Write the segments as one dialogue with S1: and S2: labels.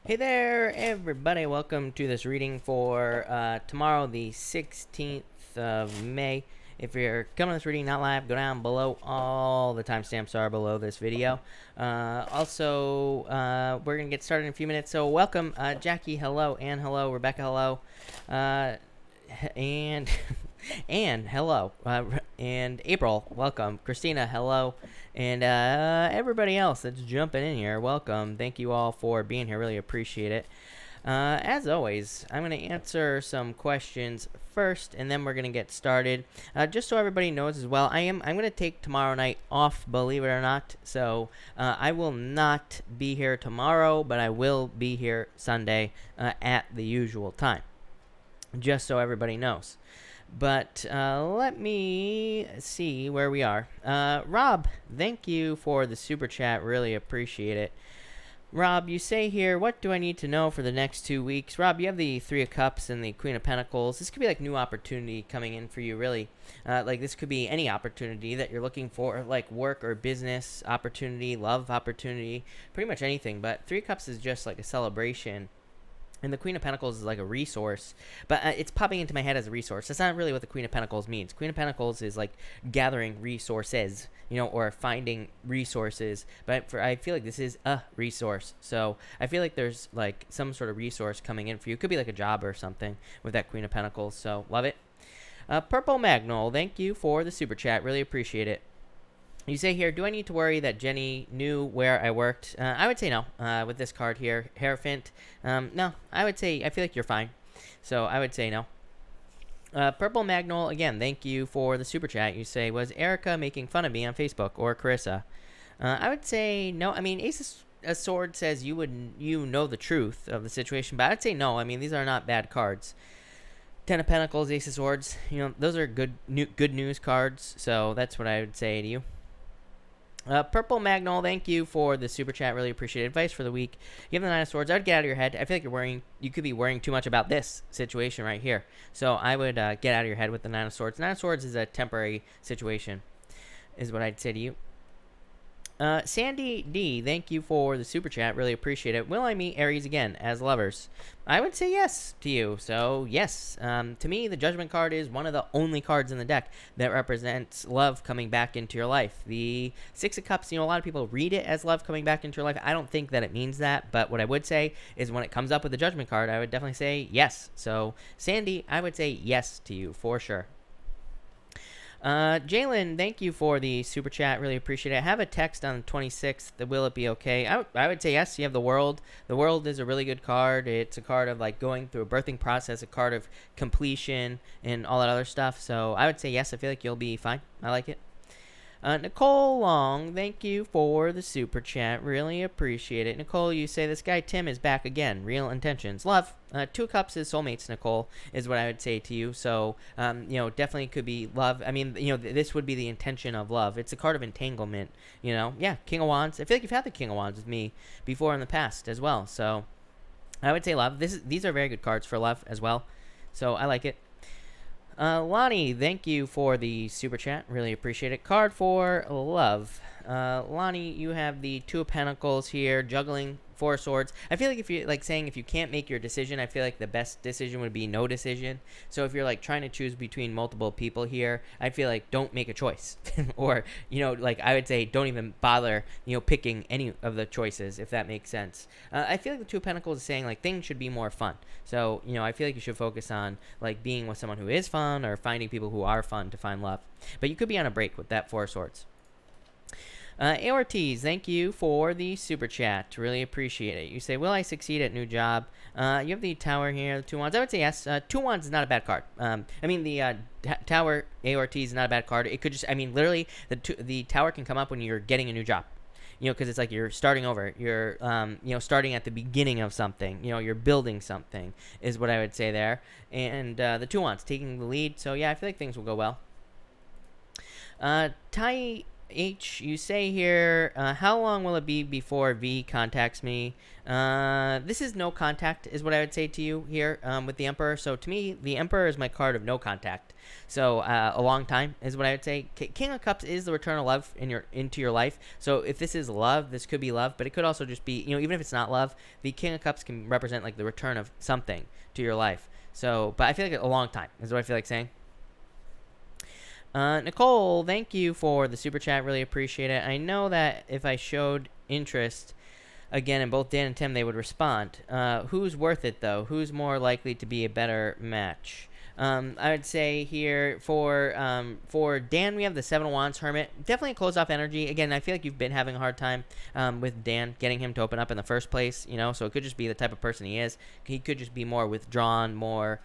S1: Hey there, everybody. Welcome to this reading for tomorrow, the 16th of May. If you're coming to this reading not live, go down below. All the timestamps are below this video. We're going to get started in a few minutes. So welcome, Jackie, hello. Anne, hello. Rebecca, hello. And Anne, hello. And April, welcome. Christina, hello. And everybody else that's jumping in here, welcome. Thank you all for being here. Really appreciate it. As always, I'm going to answer some questions first, and then we're going to get started. Just so everybody knows as well, I'm going to take tomorrow night off, believe it or not. So I will not be here tomorrow, but I will be here Sunday at the usual time. Just so everybody knows. But let me see where we are. Rob, thank you for the super chat. Really appreciate it. Rob, you say here, what do I need to know for the next 2 weeks? Rob, you have the Three of Cups and the Queen of Pentacles. This could be like new opportunity coming in for you, really. Like this could be any opportunity that you're looking for, like work or business opportunity, love opportunity, pretty much anything. But Three of Cups is just like a celebration. And the Queen of Pentacles is like a resource, but it's popping into my head as a resource. That's not really what the Queen of Pentacles means. Queen of Pentacles is like gathering resources, or finding resources. But I feel like this is a resource. So I feel like there's like some sort of resource coming in for you. It could be like a job or something with that Queen of Pentacles. So love it. Purple Magnol, thank you for the super chat. Really appreciate it. You say here, do I need to worry that Jenny knew where I worked? I would say no. With this card here, Hierophant, no. I would say I feel like you're fine. So I would say no. Purple Magnol, again, thank you for the super chat. You say, was Erica making fun of me on Facebook or Carissa? I would say no. I mean, Ace of Swords says you know the truth of the situation, but I'd say no. I mean, these are not bad cards. Ten of Pentacles, Ace of Swords, those are good news cards. So that's what I would say to you. Purple Magnol, thank you for the super chat. Really appreciate it. Advice for the week. You have the Nine of Swords. I would get out of your head. I feel like you could be worrying too much about this situation right here. So I would get out of your head with the Nine of Swords. Nine of Swords is a temporary situation, is what I'd say to you. Sandy D, thank you for the super chat. Really appreciate it. Will I meet Aries again as lovers? I would say yes to you. So yes, to me, the Judgment card is one of the only cards in the deck that represents love coming back into your life. The Six of Cups, a lot of people read it as love coming back into your life. I don't think that it means that, but what I would say is when it comes up with the Judgment card, I would definitely say yes. So Sandy, I would say yes to you for sure. Jalen, thank you for the super chat. Really appreciate it. I have a text on the 26th. Will it be okay? I would say yes. You have the World. The World is a really good card. It's a card of like going through a birthing process, a card of completion, and all that other stuff. So I would say yes. I feel like you'll be fine. I like it. Nicole Long, thank you for the super chat. Really appreciate it. Nicole, you say this guy Tim is back again. Real intentions. Love. Two of Cups is soulmates, Nicole, is what I would say to you. So, definitely could be love. I mean, this would be the intention of love. It's a card of entanglement, Yeah, King of Wands. I feel like you've had the King of Wands with me before in the past as well. So, I would say love. These are very good cards for love as well. So, I like it. Lonnie, thank you for the super chat. Really appreciate it. Card for love. Lonnie, you have the Two of Pentacles here, juggling Four of Swords. I feel like if you can't make your decision, I feel like the best decision would be no decision. So if you're like trying to choose between multiple people here, I feel like don't make a choice. Or, I would say don't even bother, picking any of the choices, if that makes sense. I feel like the Two of Pentacles is saying like things should be more fun. So, I feel like you should focus on like being with someone who is fun or finding people who are fun to find love. But you could be on a break with that Four of Swords. Ortiz, thank you for the super chat. Really appreciate it. You say, will I succeed at new job? You have the Tower here, the Two Wands. I would say yes. Two Wands is not a bad card. The Tower, Ortiz is not a bad card. It could just, literally, the Tower can come up when you're getting a new job. Because it's like you're starting over. You're, starting at the beginning of something. You're building something is what I would say there. And the Two Wands taking the lead. So, yeah, I feel like things will go well. H, you say here, how long will it be before V contacts me? This is no contact, is what I would say to you here with the Emperor. So to me, the Emperor is my card of no contact. So a long time is what I would say. King of Cups is the return of love into your life. So if this is love, this could be love, but it could also just be, even if it's not love, the King of Cups can represent like the return of something to your life. So, but I feel like a long time is what I feel like saying. Nicole, thank you for the super chat. Really appreciate it. I know that if I showed interest again in both Dan and Tim, they would respond. Who's worth it though? Who's more likely to be a better match? I would say here for Dan, we have the Seven of Wands Hermit. Definitely a close off energy. Again, I feel like you've been having a hard time with Dan getting him to open up in the first place. So it could just be the type of person he is. He could just be more withdrawn, more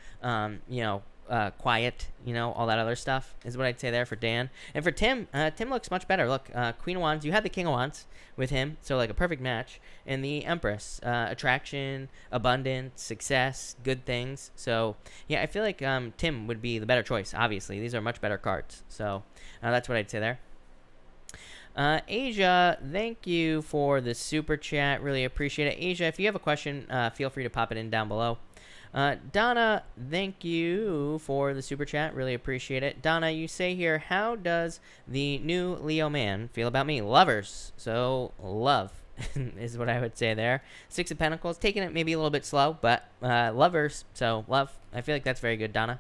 S1: quiet, all that other stuff is what I'd say there for Dan. And for Tim, Tim looks much better. Look, Queen of Wands, you had the King of Wands with him, so like a perfect match. And the Empress, attraction, abundance, success, good things. So yeah, I feel like Tim would be the better choice. Obviously, these are much better cards. So that's what I'd say there. Asia, thank you for the super chat. Really appreciate it. Asia, if you have a question, feel free to pop it in down below. Donna, thank you for the super chat. Really appreciate it. Donna, you say here, how does the new Leo man feel about me? Lovers. So, love is what I would say there. Six of Pentacles, taking it maybe a little bit slow, but lovers. So, love. I feel like that's very good, Donna.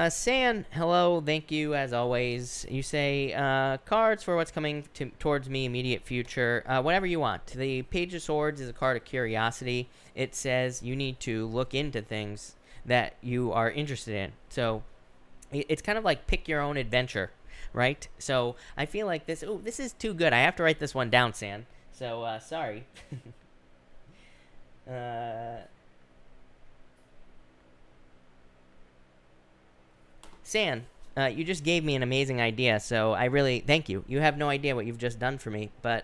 S1: San, hello, thank you as always. You say, cards for what's coming towards me, immediate future, whatever you want. The Page of Swords is a card of curiosity. It says you need to look into things that you are interested in. So it's kind of like pick your own adventure, right? So I feel like this is too good. I have to write this one down, San. So, sorry. San, you just gave me an amazing idea, so I really thank you. You have no idea what you've just done for me, but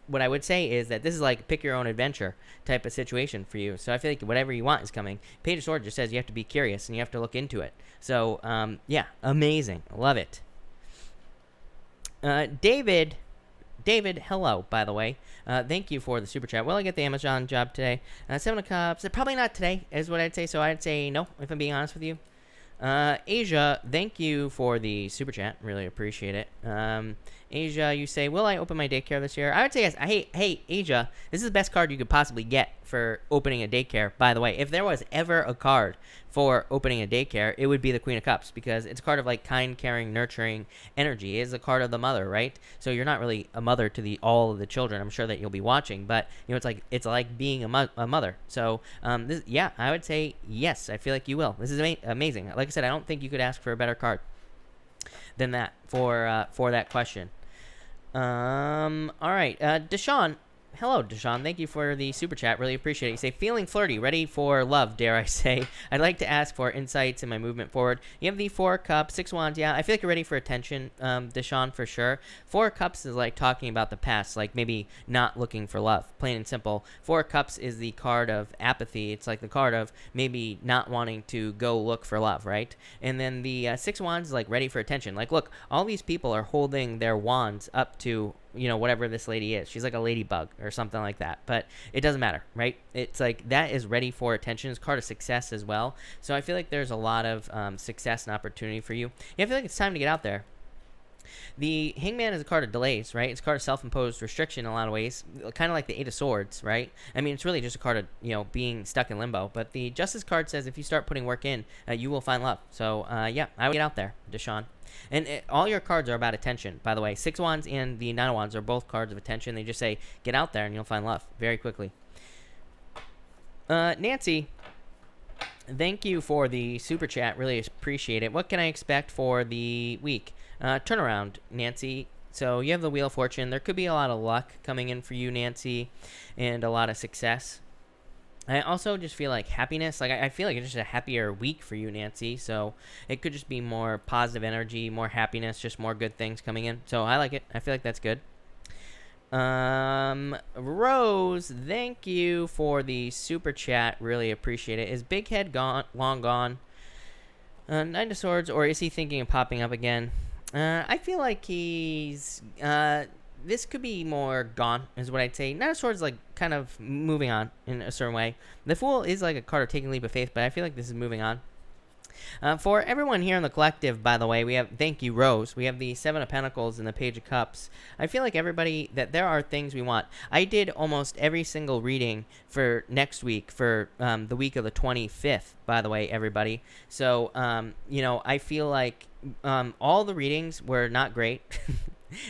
S1: what I would say is that this is like pick your own adventure type of situation for you. So I feel like whatever you want is coming. Page of Swords just says you have to be curious and you have to look into it. So yeah, amazing, love it. David, hello, by the way. Thank you for the super chat. Will I get the Amazon job today? Seven of Cups, probably not today, is what I'd say. So I'd say no, if I'm being honest with you. Asia, thank you for the super chat. Really appreciate it. Asia, you say, will I open my daycare this year? I would say yes. Hey, Asia, this is the best card you could possibly get for opening a daycare, by the way. If there was ever a card for opening a daycare, it would be the Queen of Cups, because it's a card of like kind, caring, nurturing energy. It is a card of the mother, right? So you're not really a mother to all of the children. I'm sure that you'll be watching, but it's like being a mother. So yeah, I would say yes. I feel like you will. This is amazing. Like I said, I don't think you could ask for a better card than that for that question. All right, Deshaun. Hello, Deshaun. Thank you for the super chat. Really appreciate it. You say, feeling flirty, ready for love, dare I say. I'd like to ask for insights in my movement forward. You have the 4 Cups, 6 Wands. Yeah, I feel like you're ready for attention, Deshaun, for sure. 4 Cups is like talking about the past, like maybe not looking for love, plain and simple. 4 Cups is the card of apathy. It's like the card of maybe not wanting to go look for love, right? And then the 6 Wands is like ready for attention. Like, look, all these people are holding their wands up to whatever this lady is. She's like a ladybug or something like that, but it doesn't matter, right? It's like that is ready for attention. It's a card of success as well. So I feel like there's a lot of success and opportunity for you. Yeah, I feel like it's time to get out there. The Hangman is a card of delays, right? It's a card of self-imposed restriction in a lot of ways, kind of like the 8 of Swords, right? I mean, it's really just a card of, being stuck in limbo. But the Justice card says if you start putting work in, you will find love. So, yeah, I would get out there, Deshaun. And all your cards are about attention, by the way. 6 Wands and the 9 of Wands are both cards of attention. They just say, get out there and you'll find love very quickly. Nancy, thank you for the super chat. Really appreciate it. What can I expect for the week? Turnaround, Nancy. So you have the Wheel of Fortune. There could be a lot of luck coming in for you, Nancy, and a lot of success. I also just feel like happiness. Like I feel like it's just a happier week for you, Nancy. So it could just be more positive energy, more happiness, just more good things coming in. So I like it. I feel like that's good. Rose, thank you for the super chat. Really appreciate it. Is Big Head long gone? Knight of Swords, or is he thinking of popping up again? I feel like he's this could be more gone, is what I'd say. Knight of Swords, like, kind of moving on in a certain way. The Fool is like a card of taking a leap of faith, but I feel like this is moving on. For everyone here in the collective, by the way, we have, thank you, Rose. We have the Seven of Pentacles and the Page of Cups. I feel like everybody, that there are things we want. I did almost every single reading for next week, for the week of the 25th, by the way, everybody. So, you know, I feel like all the readings were not great.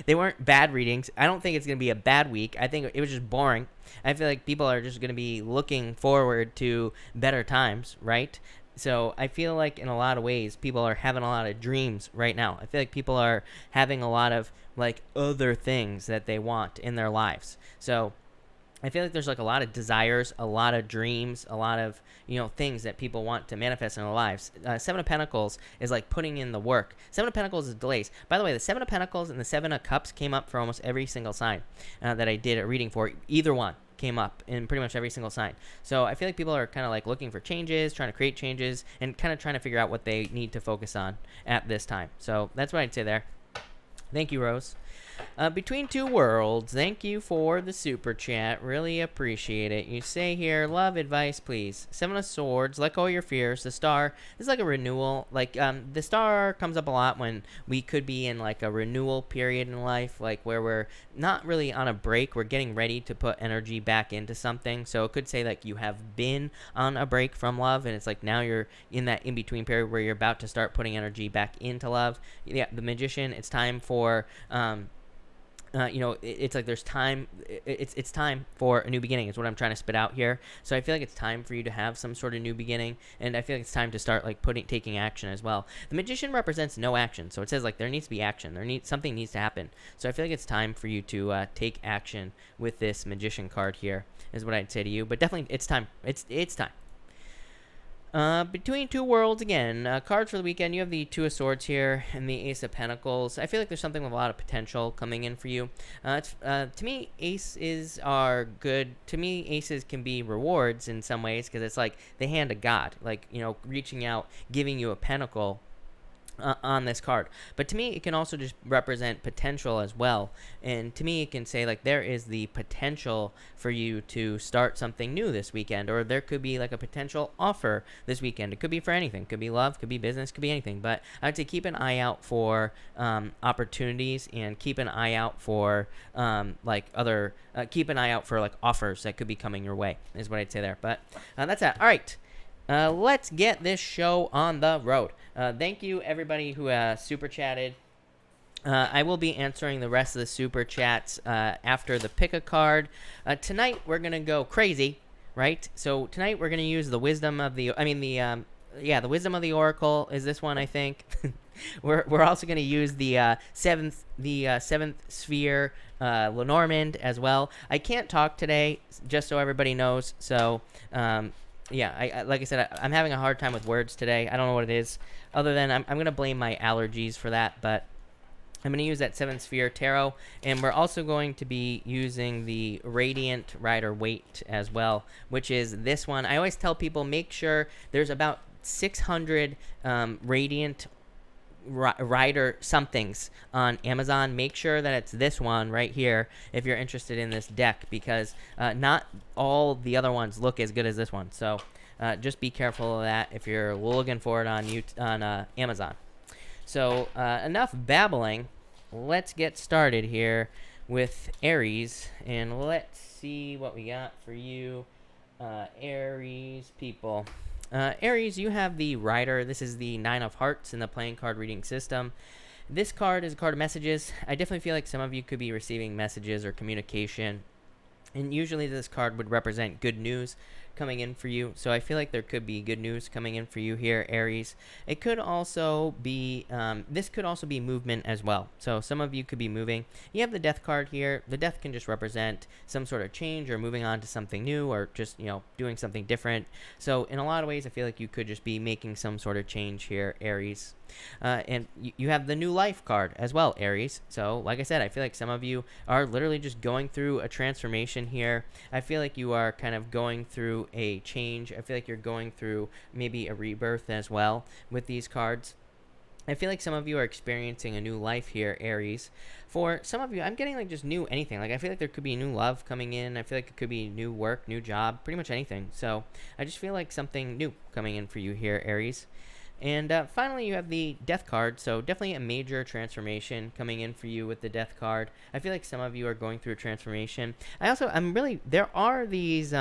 S1: They weren't bad readings. I don't think it's going to be a bad week. I think it was just boring. I feel like people are just going to be looking forward to better times, right? So I feel like in a lot of ways, people are having a lot of dreams right now. I feel like people are having a lot of like other things that they want in their lives. So I feel like there's like a lot of desires, a lot of dreams, a lot of, you know, things that people want to manifest in their lives. Seven of Pentacles is like putting in the work. Seven of Pentacles is delays. By the way, the Seven of Pentacles and the Seven of Cups came up for almost every single sign that I did a reading for. Either one came up in pretty much every single sign. So I feel like people are kind of like looking for changes, trying to create changes, and kind of trying to figure out what they need to focus on at this time. So that's what I'd say there. Thank you, Rose. Between Two Worlds, thank you for the super chat. Really appreciate it. You say here, love advice, please. Seven of Swords, let go of your fears. The Star, this is like a renewal. Like, the Star comes up a lot when we could be in like a renewal period in life, like where we're not really on a break. We're getting ready to put energy back into something. So it could say like you have been on a break from love, and it's like now you're in that in-between period where you're about to start putting energy back into love. Yeah, the Magician, it's time for you know, it's like there's time. It's time for a new beginning is what I'm trying to spit out here. So I feel like it's time for you to have some sort of new beginning, and I feel like it's time to start like taking action as well. The Magician represents no action, so it says like there needs to be action. Something needs to happen. So I feel like it's time for you to take action with this Magician card here, is what I'd say to you. But definitely, it's time. It's time. Between Two Worlds again, cards for the weekend, you have the Two of Swords here and the Ace of Pentacles. I feel like there's something with a lot of potential coming in for you. To me, aces are good. To me, aces can be rewards in some ways because it's like the hand of God, like, you know, reaching out, giving you a pentacle on this card. But to me, it can also just represent potential as well. And to me, it can say like there is the potential for you to start something new this weekend, or there could be like a potential offer this weekend. It could be for anything. It could be love, could be business, could be anything. But I'd say keep an eye out for opportunities, and keep an eye out for keep an eye out for like offers that could be coming your way, is what I'd say there. But that's that. All right. Let's get this show on the road. Thank you, everybody who super chatted. I will be answering the rest of the super chats after the pick a card. Tonight, we're going to go crazy, right? So tonight, we're going to use the wisdom of the wisdom of the Oracle is this one, I think. We're also going to use the seventh sphere Lenormand as well. I can't talk today, just so everybody knows. So yeah, I like I said, I'm having a hard time with words today. I don't know what it is, other than I'm going to blame my allergies for that. But I'm going to use that Seventh Sphere Tarot, and we're also going to be using the Radiant Rider Waite as well, which is this one. I always tell people, make sure there's about 600 Radiant Rider somethings on Amazon. Make sure that it's this one right here if you're interested in this deck, because not all the other ones look as good as this one. So just be careful of that if you're looking for it on Amazon. So enough babbling. Let's get started here with Aries, and let's see what we got for you, Aries people. Aries, you have the Rider. This is the 9 of Hearts in the playing card reading system. This card is a card of messages. I definitely feel like some of you could be receiving messages or communication, and usually this card would represent good news coming in for you. So I feel like there could be good news coming in for you here, Aries. It could also be this could also be movement as well. So some of you could be moving. You have the Death card here. The Death can just represent some sort of change, or moving on to something new, or just, you know, doing something different. So in a lot of ways, I feel like you could just be making some sort of change here, Aries. And you have the New Life card as well, Aries. So like I said, I feel like some of you are literally just going through a transformation here. I feel like you are kind of going through a change. I feel like you're going through maybe a rebirth as well with these cards. I feel like some of you are experiencing a new life here, Aries. For some of you, I'm getting like just new anything. Like I feel like there could be new love coming in. I feel like it could be new work, new job, pretty much anything. So I just feel like something new coming in for you here, Aries. And finally, you have the Death card. So definitely a major transformation coming in for you with the Death card. I feel like some of you are going through a transformation. There are these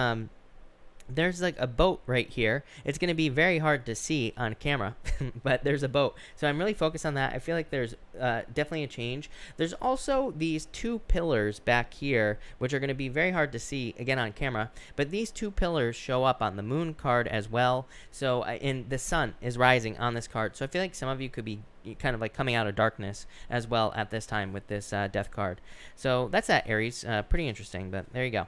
S1: there's like a boat right here. It's going to be very hard to see on camera, but there's a boat. So I'm really focused on that. I feel like there's definitely a change. There's also these two pillars back here, which are going to be very hard to see again on camera. But these two pillars show up on the moon card as well. So and the sun is rising on this card. So I feel like some of you could be kind of like coming out of darkness as well at this time with this Death card. So that's that, Aries. Pretty interesting, but there you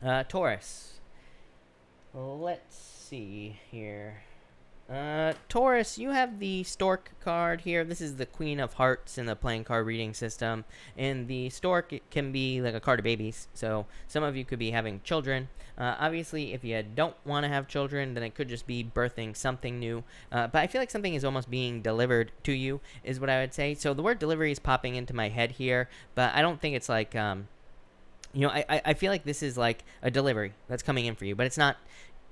S1: go. Taurus. Let's see here. Taurus, you have the Stork card here. This is the Queen of Hearts in the playing card reading system. And the Stork, it can be like a card of babies. So some of you could be having children. Obviously, if you don't want to have children, then it could just be birthing something new. But I feel like something is almost being delivered to you, is what I would say. So the word delivery is popping into my head here. But I don't think it's like... I feel like this is like a delivery that's coming in for you, but it's not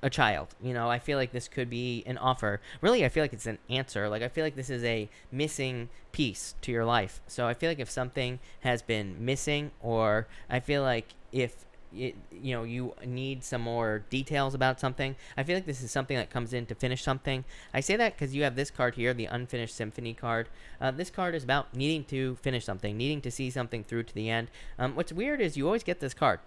S1: a child. I feel like this could be an offer. Really, I feel like it's an answer. Like, I feel like this is a missing piece to your life. So I feel like if something has been missing, or I feel like if you need some more details about something, I feel like this is something that comes in to finish something. I say that because you have this card here, the Unfinished Symphony card. This card is about needing to finish something, needing to see something through to the end. What's weird is you always get this card,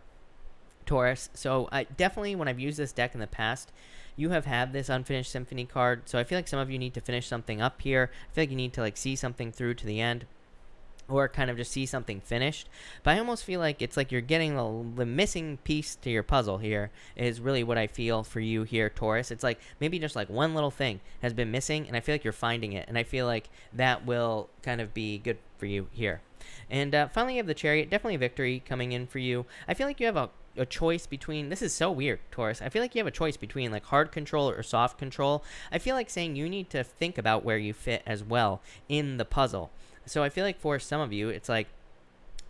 S1: Taurus. So I definitely, when I've used this deck in the past, you have had this Unfinished Symphony card. So I feel like some of you need to finish something up here. I feel like you need to like see something through to the end, or kind of just see something finished. But I almost feel like it's like you're getting the missing piece to your puzzle here is really what I feel for you here, Taurus. It's like maybe just like one little thing has been missing, and I feel like you're finding it, and I feel like that will kind of be good for you here. And finally, you have the Chariot. Definitely a victory coming in for you. I feel like you have a choice between... This is so weird, Taurus. I feel like you have a choice between like hard control or soft control. I feel like saying you need to think about where you fit as well in the puzzle. So I feel like for some of you, it's like,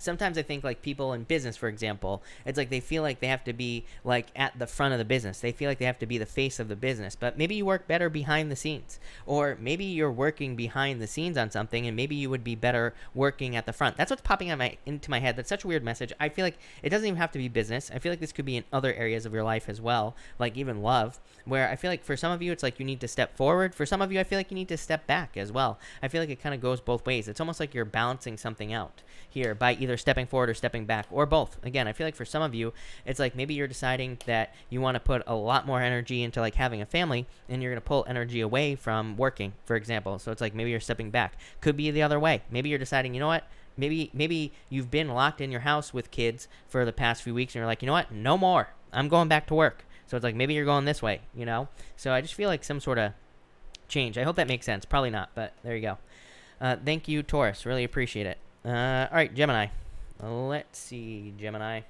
S1: sometimes I think like people in business, for example, it's like they feel like they have to be like at the front of the business. They feel like they have to be the face of the business, but maybe you work better behind the scenes, or maybe you're working behind the scenes on something, and maybe you would be better working at the front. That's what's popping into my head. That's such a weird message. I feel like it doesn't even have to be business. I feel like this could be in other areas of your life as well, like even love, where I feel like for some of you, it's like you need to step forward. For some of you, I feel like you need to step back as well. I feel like it kind of goes both ways. It's almost like you're balancing something out here by either stepping forward or stepping back, or both. Again, I feel like for some of you, it's like maybe you're deciding that you want to put a lot more energy into like having a family, and you're going to pull energy away from working, for example. So it's like maybe you're stepping back. Could be the other way. Maybe you're deciding, you know what? Maybe you've been locked in your house with kids for the past few weeks, and you're like, you know what? No more. I'm going back to work. So it's like maybe you're going this way, So I just feel like some sort of change. I hope that makes sense. Probably not, but there you go. Thank you, Taurus. Really appreciate it. All right, Gemini. Let's see, Gemini.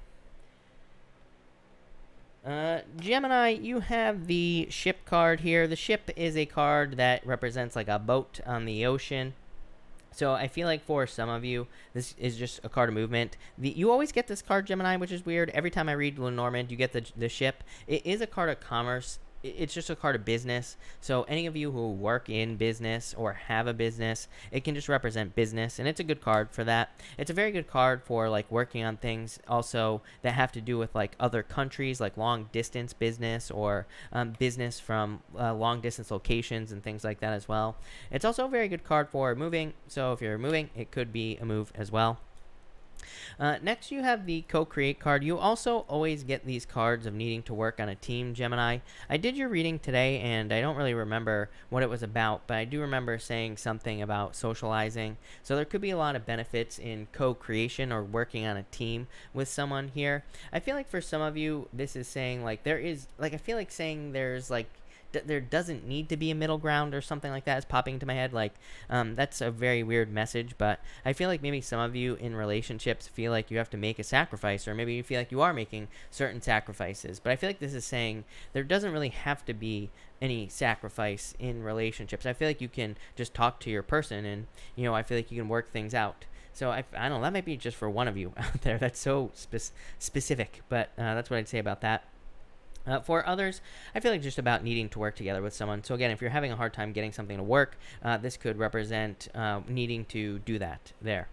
S1: Gemini, you have the ship card here. The ship is a card that represents like a boat on the ocean. So I feel like for some of you, this is just a card of movement. You always get this card, Gemini, which is weird. Every time I read Lenormand, you get the ship. It is a card of commerce. It's just a card of business. So any of you who work in business or have a business, it can just represent business, and it's a good card for that. It's a very good card for like working on things also that have to do with like other countries, like long distance business, or business from long distance locations and things like that as well. It's also a very good card for moving. So if you're moving, it could be a move as well. Next, you have the Co-Create card. You also always get these cards of needing to work on a team, Gemini. I did your reading today, and I don't really remember what it was about, but I do remember saying something about socializing. So there could be a lot of benefits in co-creation or working on a team with someone here. I feel like for some of you, this is saying like there is, like I feel like saying there's like there doesn't need to be a middle ground or something like that is popping into my head. Like, that's a very weird message, but I feel like maybe some of you in relationships feel like you have to make a sacrifice, or maybe you feel like you are making certain sacrifices. But I feel like this is saying there doesn't really have to be any sacrifice in relationships. I feel like you can just talk to your person, and I feel like you can work things out. So I don't know, that might be just for one of you out there. That's so specific, but that's what I'd say about that. For others, I feel like just about needing to work together with someone. So again, if you're having a hard time getting something to work, this could represent needing to do that there.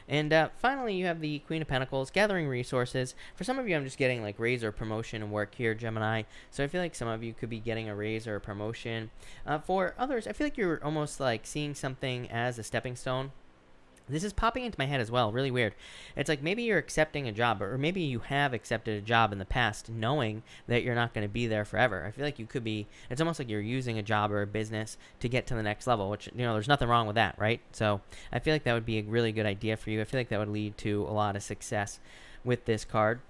S1: And finally, you have the Queen of Pentacles, gathering resources. For some of you, I'm just getting like raise or promotion and work here, Gemini. So I feel like some of you could be getting a raise or a promotion. For others, I feel like you're almost like seeing something as a stepping stone. This is popping into my head as well. Really weird. It's like maybe you're accepting a job, or maybe you have accepted a job in the past knowing that you're not going to be there forever. I feel like you could be, it's almost like you're using a job or a business to get to the next level, which, there's nothing wrong with that, right? So I feel like that would be a really good idea for you. I feel like that would lead to a lot of success with this card.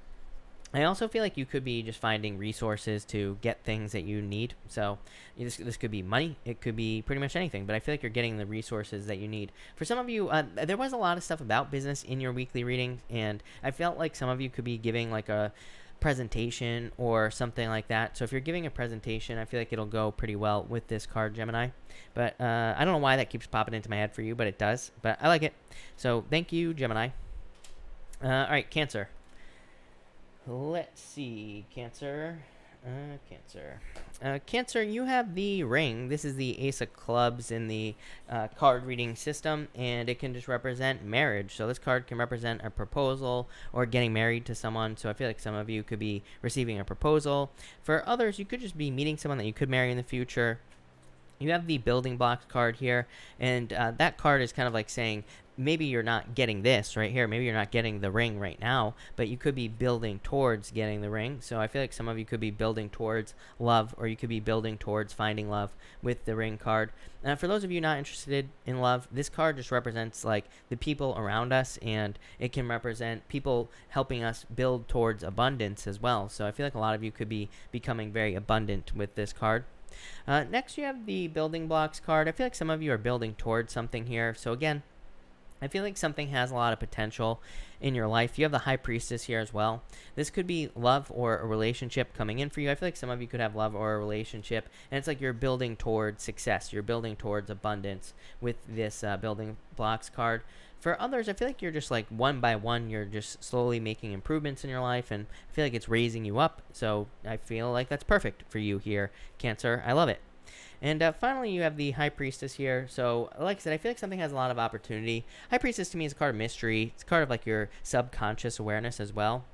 S1: I also feel like you could be just finding resources to get things that you need. So this could be money. It could be pretty much anything. But I feel like you're getting the resources that you need. For some of you, there was a lot of stuff about business in your weekly reading. And I felt like some of you could be giving like a presentation or something like that. So if you're giving a presentation, I feel like it'll go pretty well with this card, Gemini. But I don't know why that keeps popping into my head for you, but it does. But I like it. So thank you, Gemini. All right, Cancer. Let's see, Cancer. Cancer, you have the ring. This is the Ace of Clubs in the card reading system, and it can just represent marriage. So this card can represent a proposal or getting married to someone. So I feel like some of you could be receiving a proposal. For others, you could just be meeting someone that you could marry in the future. You have the building blocks card here, and that card is kind of like saying maybe you're not getting this right here. Maybe you're not getting the ring right now, but you could be building towards getting the ring. So I feel like some of you could be building towards love, or you could be building towards finding love with the ring card. For those of you not interested in love, this card just represents like the people around us, and it can represent people helping us build towards abundance as well. So I feel like a lot of you could be becoming very abundant with this card. Next, you have the building blocks card. I feel like some of you are building towards something here. So again, I feel like something has a lot of potential in your life. You have the High Priestess here as well. This could be love or a relationship coming in for you. I feel like some of you could have love or a relationship, and it's like you're building towards success. You're building towards abundance with this building blocks card. For others, I feel like you're just like one by one, you're just slowly making improvements in your life, and I feel like it's raising you up. So I feel like that's perfect for you here, Cancer. I love it. And finally, you have the High Priestess here. So, like I said, I feel like something has a lot of opportunity. High Priestess to me is a card of mystery. It's a card of like your subconscious awareness as well.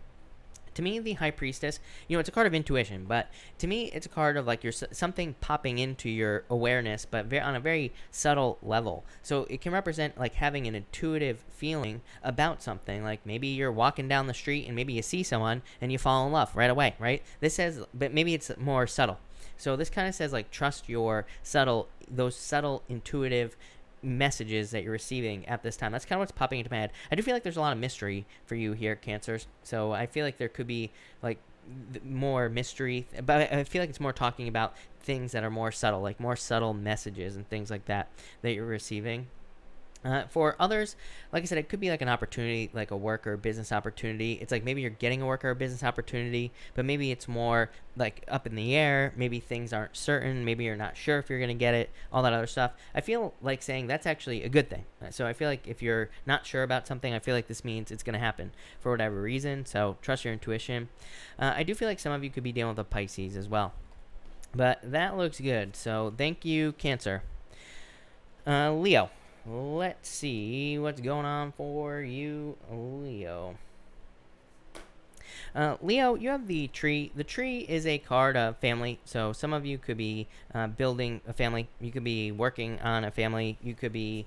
S1: To me, the High Priestess, it's a card of intuition, but to me, it's a card of like your something popping into your awareness, but on a very subtle level. So it can represent like having an intuitive feeling about something. Like maybe you're walking down the street and maybe you see someone and you fall in love right away, right? This says, but maybe it's more subtle. So this kind of says like trust those subtle intuitive messages that you're receiving at this time. That's kind of what's popping into my head. I do feel like there's a lot of mystery for you here, Cancers. So I feel like there could be like more mystery, but I feel like it's more talking about things that are more subtle, like more subtle messages and things like that you're receiving. For others, like I said, it could be like an opportunity, like a work or a business opportunity. It's like maybe you're getting a work or a business opportunity, but maybe it's more like up in the air. Maybe things aren't certain. Maybe you're not sure if you're going to get it, all that other stuff. I feel like saying that's actually a good thing. So I feel like if you're not sure about something, I feel like this means it's going to happen for whatever reason. So trust your intuition. I do feel like some of you could be dealing with a Pisces as well. But that looks good. So thank you, Cancer. Leo. Let's see what's going on for you, Leo. Leo, you have the tree. The tree is a card of family. So some of you could be building a family. You could be working on a family. You could be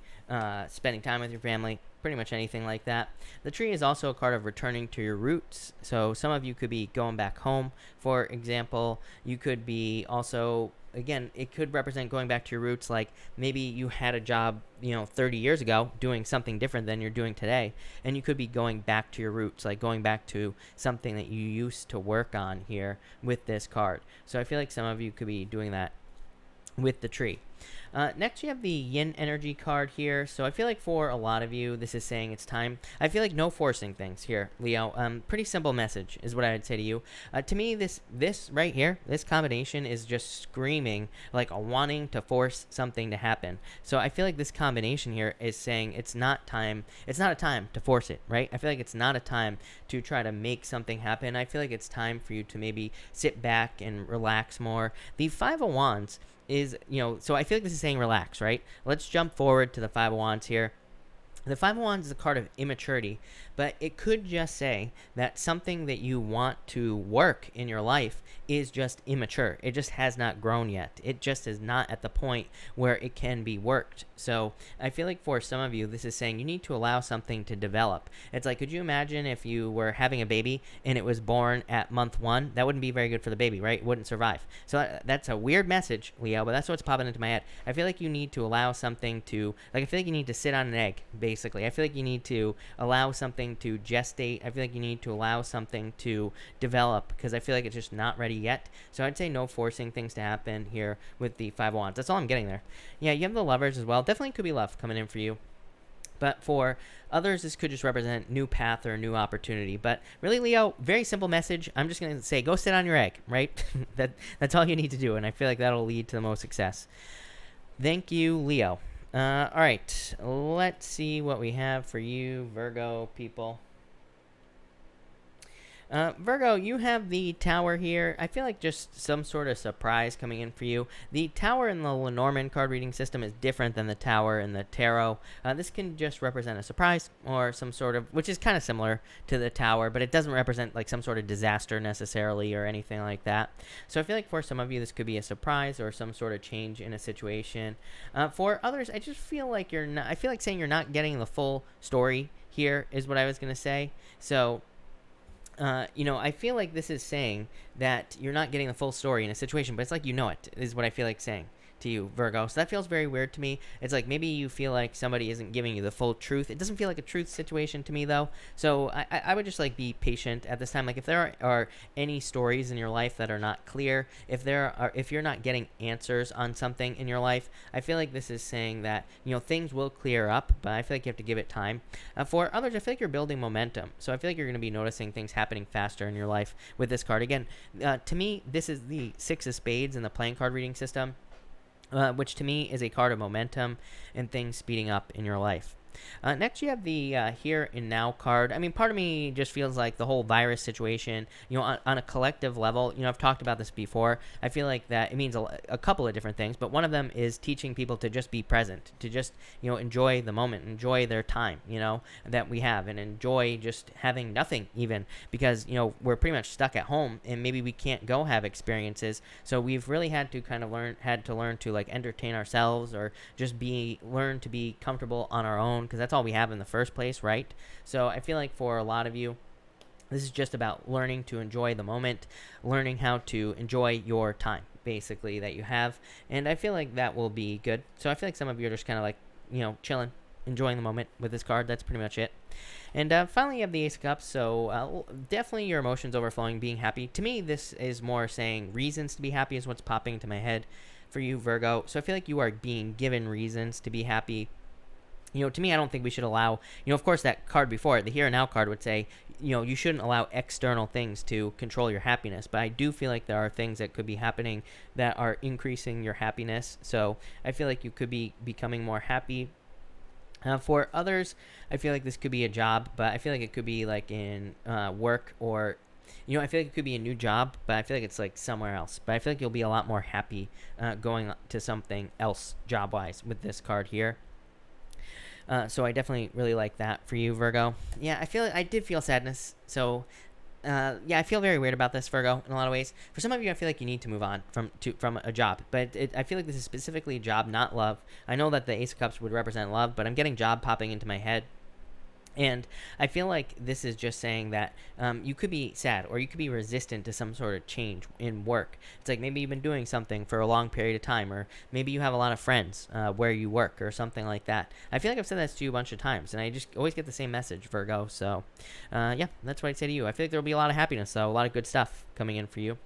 S1: spending time with your family. Pretty much anything like that. The tree is also a card of returning to your roots. So some of you could be going back home, for example. You could be also, again, it could represent going back to your roots. Like maybe you had a job 30 years ago doing something different than you're doing today, and you could be going back to your roots, like going back to something that you used to work on here with this card. So I feel like some of you could be doing that. with the tree. Next, you have the yin energy card here. So I feel like for a lot of you, this is saying it's time. I feel like no forcing things here, Leo. Pretty simple message is what I would say to you. To me, this right here, this combination is just screaming like wanting to force something to happen. So I feel like this combination here is saying it's not time. It's not a time to force it, right? I feel like it's not a time to try to make something happen. I feel like it's time for you to maybe sit back and relax more. The Five of Wands is, so I feel like this is saying relax, right? Let's jump forward to the Five of Wands here. The Five of Wands is a card of immaturity, but it could just say that something that you want to work in your life is just immature. It just has not grown yet. It just is not at the point where it can be worked. So I feel like for some of you, this is saying you need to allow something to develop. It's like, could you imagine if you were having a baby and it was born at month 1? That wouldn't be very good for the baby, right? It wouldn't survive. So that's a weird message, Leo, but that's what's popping into my head. I feel like you need to allow something to, like, I feel like you need to sit on an egg, basically. I feel like you need to allow something to gestate. I feel like you need to allow something to develop, because I feel like it's just not ready yet. So I'd say no forcing things to happen here with the Five of Wands. That's all I'm getting there. Yeah, you have the Lovers as well. Definitely could be love coming in for you. But for others, this could just represent new path or new opportunity. But really, Leo, very simple message. I'm just going to say, go sit on your egg, right? That's all you need to do. And I feel like that'll lead to the most success. Thank you, Leo. All right, let's see what we have for you, Virgo people. Virgo, you have the Tower here. I feel like just some sort of surprise coming in for you. The Tower in the Lenormand card reading system is different than the Tower in the Tarot. This can just represent a surprise or some sort of, which is kind of similar to the Tower, but it doesn't represent like some sort of disaster necessarily or anything like that. So I feel like for some of you, this could be a surprise or some sort of change in a situation. For others, I just feel like I feel like saying you're not getting the full story here is what I was going to say. So I feel like this is saying that you're not getting the full story in a situation, but it's like it, is what I feel like saying to you, Virgo. So that feels very weird to me. It's like maybe you feel like somebody isn't giving you the full truth. It doesn't feel like a truth situation to me, though. So I would just like be patient at this time. Like if there are any stories in your life that are not clear, if you're not getting answers on something in your life, I feel like this is saying that things will clear up, but I feel like you have to give it time. For others, I feel like you're building momentum. So I feel like you're going to be noticing things happening faster in your life with this card. Again, to me, this is the Six of Spades in the playing card reading system. Which to me is a card of momentum and things speeding up in your life. Next, you have the Here and Now card. I mean, part of me just feels like the whole virus situation, on a collective level, I've talked about this before. I feel like that it means a couple of different things, but one of them is teaching people to just be present, to just, enjoy the moment, enjoy their time, that we have, and enjoy just having nothing even, because, we're pretty much stuck at home and maybe we can't go have experiences. So we've really had to learn to like entertain ourselves or just learn to be comfortable on our own, because that's all we have in the first place, right? So I feel like for a lot of you, this is just about learning to enjoy the moment, learning how to enjoy your time, basically, that you have. And I feel like that will be good. So I feel like some of you are just kind of like, chilling, enjoying the moment with this card. That's pretty much it. And finally, you have the Ace of Cups. So definitely your emotions overflowing, being happy. To me, this is more saying reasons to be happy is what's popping into my head for you, Virgo. So I feel like you are being given reasons to be happy. To me, I don't think we should allow, of course, that card before it, the Here and Now card would say, you shouldn't allow external things to control your happiness. But I do feel like there are things that could be happening that are increasing your happiness. So I feel like you could be becoming more happy. For others, I feel like this could be a job, but I feel like it could be like in work or, I feel like it could be a new job, but I feel like it's like somewhere else. But I feel like you'll be a lot more happy going to something else job-wise with this card here. So I definitely really like that for you, Virgo. Yeah, I did feel sadness. So, I feel very weird about this, Virgo, in a lot of ways. For some of you, I feel like you need to move on from a job. But I feel like this is specifically job, not love. I know that the Ace of Cups would represent love, but I'm getting job popping into my head. And I feel like this is just saying that you could be sad or you could be resistant to some sort of change in work. It's like maybe you've been doing something for a long period of time, or maybe you have a lot of friends where you work or something like that. I feel like I've said that to you a bunch of times, and I just always get the same message, Virgo. So, that's what I'd say to you. I feel like there'll be a lot of happiness, so a lot of good stuff coming in for you.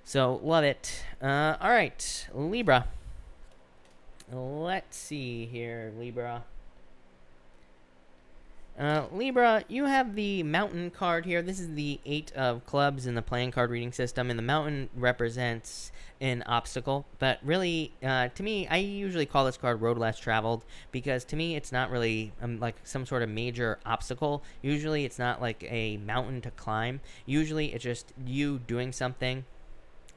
S1: So, love it. All right, Libra. Let's see here, Libra. Libra, you have the Mountain card here. This is the 8 of Clubs in the playing card reading system, and the Mountain represents an obstacle. But really, to me, I usually call this card Road Less Traveled because to me, it's not really like some sort of major obstacle. Usually, it's not like a mountain to climb. Usually, it's just you doing something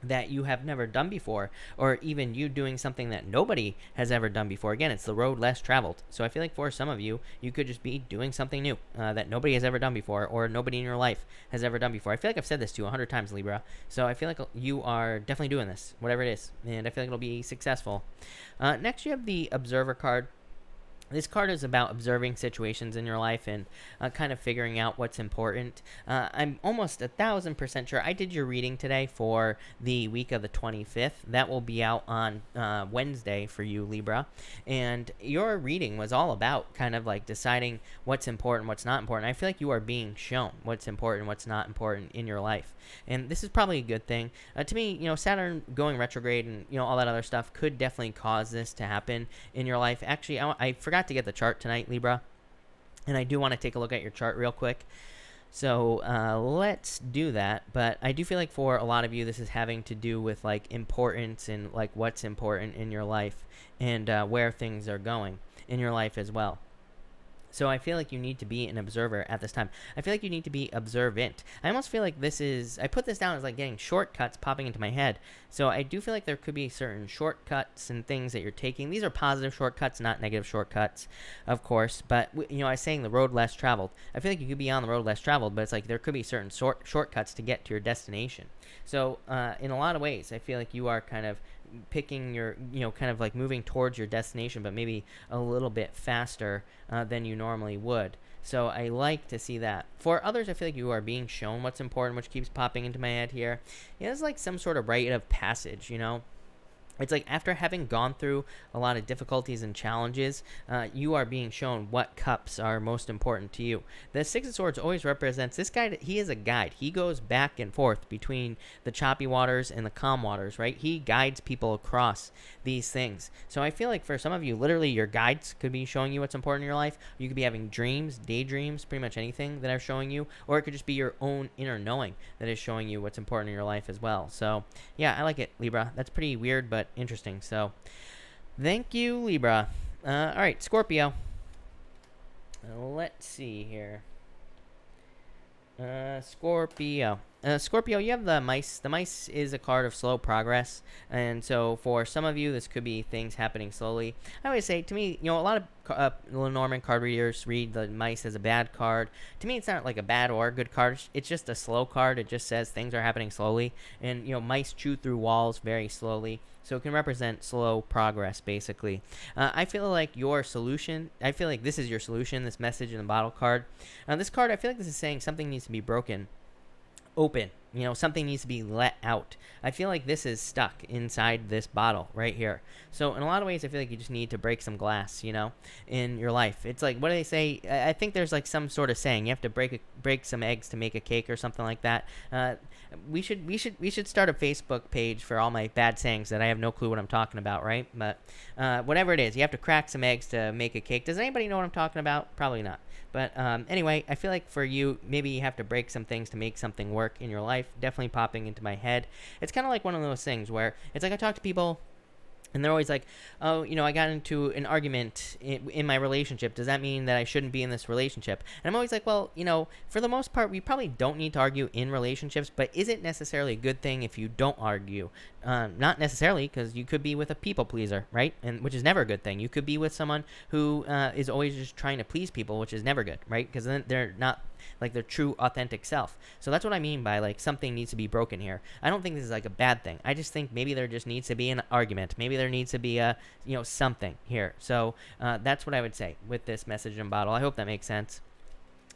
S1: that you have never done before, or even you doing something that nobody has ever done before. Again, it's the road less traveled. So I feel like for some of you, you could just be doing something new that nobody has ever done before, or nobody in your life has ever done before. I feel like I've said this to you 100 times, Libra. So I feel like you are definitely doing this, whatever it is, and I feel like it'll be successful. Next, you have the Observer card. This card is about observing situations in your life and kind of figuring out what's important. I'm almost 1,000% sure I did your reading today for the week of the 25th. That will be out on Wednesday for you, Libra. And your reading was all about kind of like deciding what's important, what's not important. I feel like you are being shown what's important, what's not important in your life. And this is probably a good thing. To me, Saturn going retrograde and, all that other stuff could definitely cause this to happen in your life. Actually, I forgot to get the chart tonight, Libra, and I do want to take a look at your chart real quick. So let's do that. But I do feel like for a lot of you, this is having to do with like importance and like what's important in your life and where things are going in your life as well. So I feel like you need to be an observer at this time. I feel like you need to be observant. I almost feel like I put this down as like getting shortcuts popping into my head. So I do feel like there could be certain shortcuts and things that you're taking. These are positive shortcuts, not negative shortcuts, of course. But, I was saying the road less traveled. I feel like you could be on the road less traveled, but it's like there could be certain shortcuts to get to your destination. So in a lot of ways, I feel like you are kind of picking your, kind of like moving towards your destination, but maybe a little bit faster than you normally would. So I like to see that. For others, I feel like you are being shown what's important, which keeps popping into my head here. It's like some sort of rite of passage, It's like after having gone through a lot of difficulties and challenges, you are being shown what cups are most important to you. The Six of Swords always represents this guy. He is a guide. He goes back and forth between the choppy waters and the calm waters, right? He guides people across these things. So I feel like for some of you, literally your guides could be showing you what's important in your life. You could be having dreams, daydreams, pretty much anything that are showing you. Or it could just be your own inner knowing that is showing you what's important in your life as well. So yeah, I like it, Libra. That's pretty weird, but interesting. So thank you, Libra. All right, Scorpio. Let's see here. Scorpio. Scorpio, you have the mice. The mice is a card of slow progress. And so for some of you, this could be things happening slowly. I always say, to me, a lot of Lenormand card readers read the mice as a bad card. To me, it's not like a bad or a good card. It's just a slow card. It just says things are happening slowly. And, mice chew through walls very slowly. So it can represent slow progress, basically. I feel like your solution, I feel like this is your solution, this message in the bottle card. This card, I feel like this is saying something needs to be broken open. Something needs to be let out. I feel like this is stuck inside this bottle right here. So in a lot of ways, I feel like you just need to break some glass, in your life. It's like, what do they say? I think there's like some sort of saying. You have to break some eggs to make a cake or something like that. We should start a Facebook page for all my bad sayings that I have no clue what I'm talking about, right? But whatever it is, you have to crack some eggs to make a cake. Does anybody know what I'm talking about? Probably not. But anyway, I feel like for you, maybe you have to break some things to make something work in your life. Definitely popping into my head. It's kind of like one of those things where it's like I talk to people and they're always like, oh, I got into an argument in my relationship. Does that mean that I shouldn't be in this relationship? And I'm always like, well, for the most part, we probably don't need to argue in relationships, but is it necessarily a good thing if you don't argue? Not necessarily, because you could be with a people pleaser, right? And which is never a good thing. You could be with someone who is always just trying to please people, which is never good, right? Because then they're not like their true authentic self. So that's what I mean by like something needs to be broken here. I don't think this is like a bad thing. I just think maybe there just needs to be an argument. Maybe there needs to be a something here. So that's what I would say with this message in bottle. I hope that makes sense.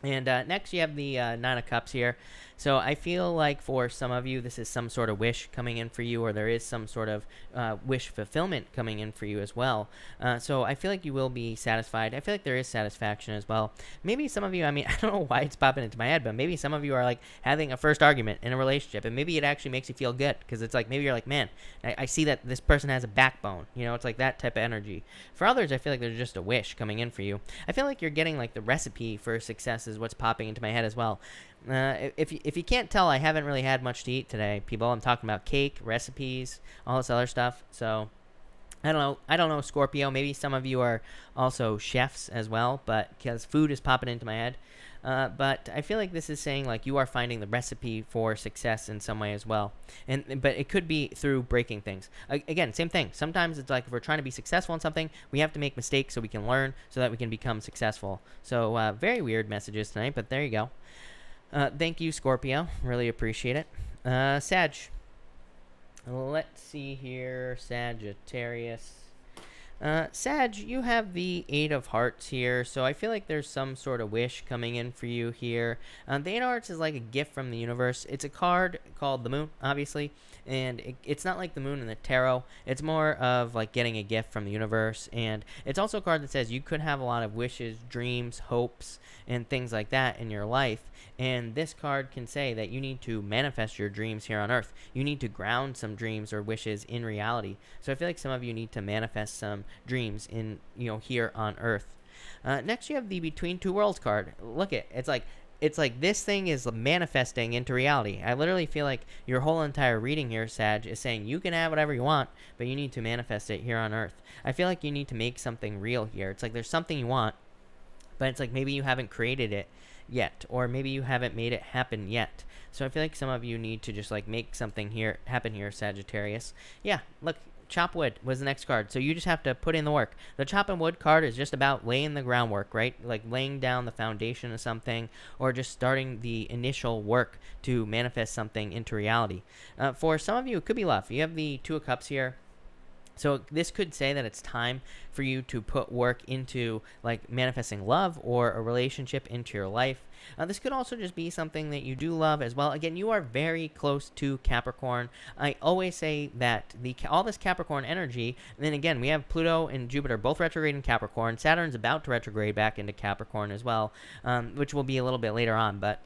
S1: And next you have the Nine of Cups here. So I feel like for some of you, this is some sort of wish coming in for you, or there is some sort of wish fulfillment coming in for you as well. So I feel like you will be satisfied. I feel like there is satisfaction as well. Maybe some of you, I mean, I don't know why it's popping into my head, but maybe some of you are like having a first argument in a relationship, and maybe it actually makes you feel good because it's like maybe you're like, man, I see that this person has a backbone. You know, it's like that type of energy. For others, I feel like there's just a wish coming in for you. I feel like you're getting like the recipe for success is what's popping into my head as well. If you can't tell, I haven't really had much to eat today, people. I'm talking about cake, recipes, all this other stuff. So I don't know, Scorpio. Maybe some of you are also chefs as well, but because food is popping into my head. But I feel like this is saying like you are finding the recipe for success in some way as well. But it could be through breaking things. Again, same thing. Sometimes it's like if we're trying to be successful in something, we have to make mistakes so we can learn so that we can become successful. So very weird messages tonight, but there you go. Thank you, Scorpio. Really appreciate it. Sag. Let's see here. Sagittarius. Sag, you have the Eight of Hearts here, so I feel like there's some sort of wish coming in for you here. The Eight of Hearts is like a gift from the universe. It's a card called the Moon, obviously, and it's not like the Moon in the tarot. It's more of like getting a gift from the universe, and it's also a card that says you could have a lot of wishes, dreams, hopes, and things like that in your life. And this card can say that you need to manifest your dreams here on Earth. You need to ground some dreams or wishes in reality. So I feel like some of you need to manifest some dreams in, here on Earth. Next, you have the Between Two Worlds card. Look it's like this thing is manifesting into reality. I literally feel like your whole entire reading here, Sag, is saying you can have whatever you want, but you need to manifest it here on Earth. I feel like you need to make something real here. It's like there's something you want, but it's like maybe you haven't created it yet, or maybe you haven't made it happen yet. So I feel like some of you need to just like make something here happen here, Sagittarius. Yeah, look, chop wood was the next card. So you just have to put in the work. The chop and wood card is just about laying the groundwork, right? Like laying down the foundation of something, or just starting the initial work to manifest something into reality. For some of you, it could be love. You have the Two of Cups here. So this could say that it's time for you to put work into like manifesting love or a relationship into your life. This could also just be something that you do love as well. Again, you are very close to Capricorn. I always say that all this Capricorn energy, and then again, we have Pluto and Jupiter both retrograde in Capricorn. Saturn's about to retrograde back into Capricorn as well, which will be a little bit later on, but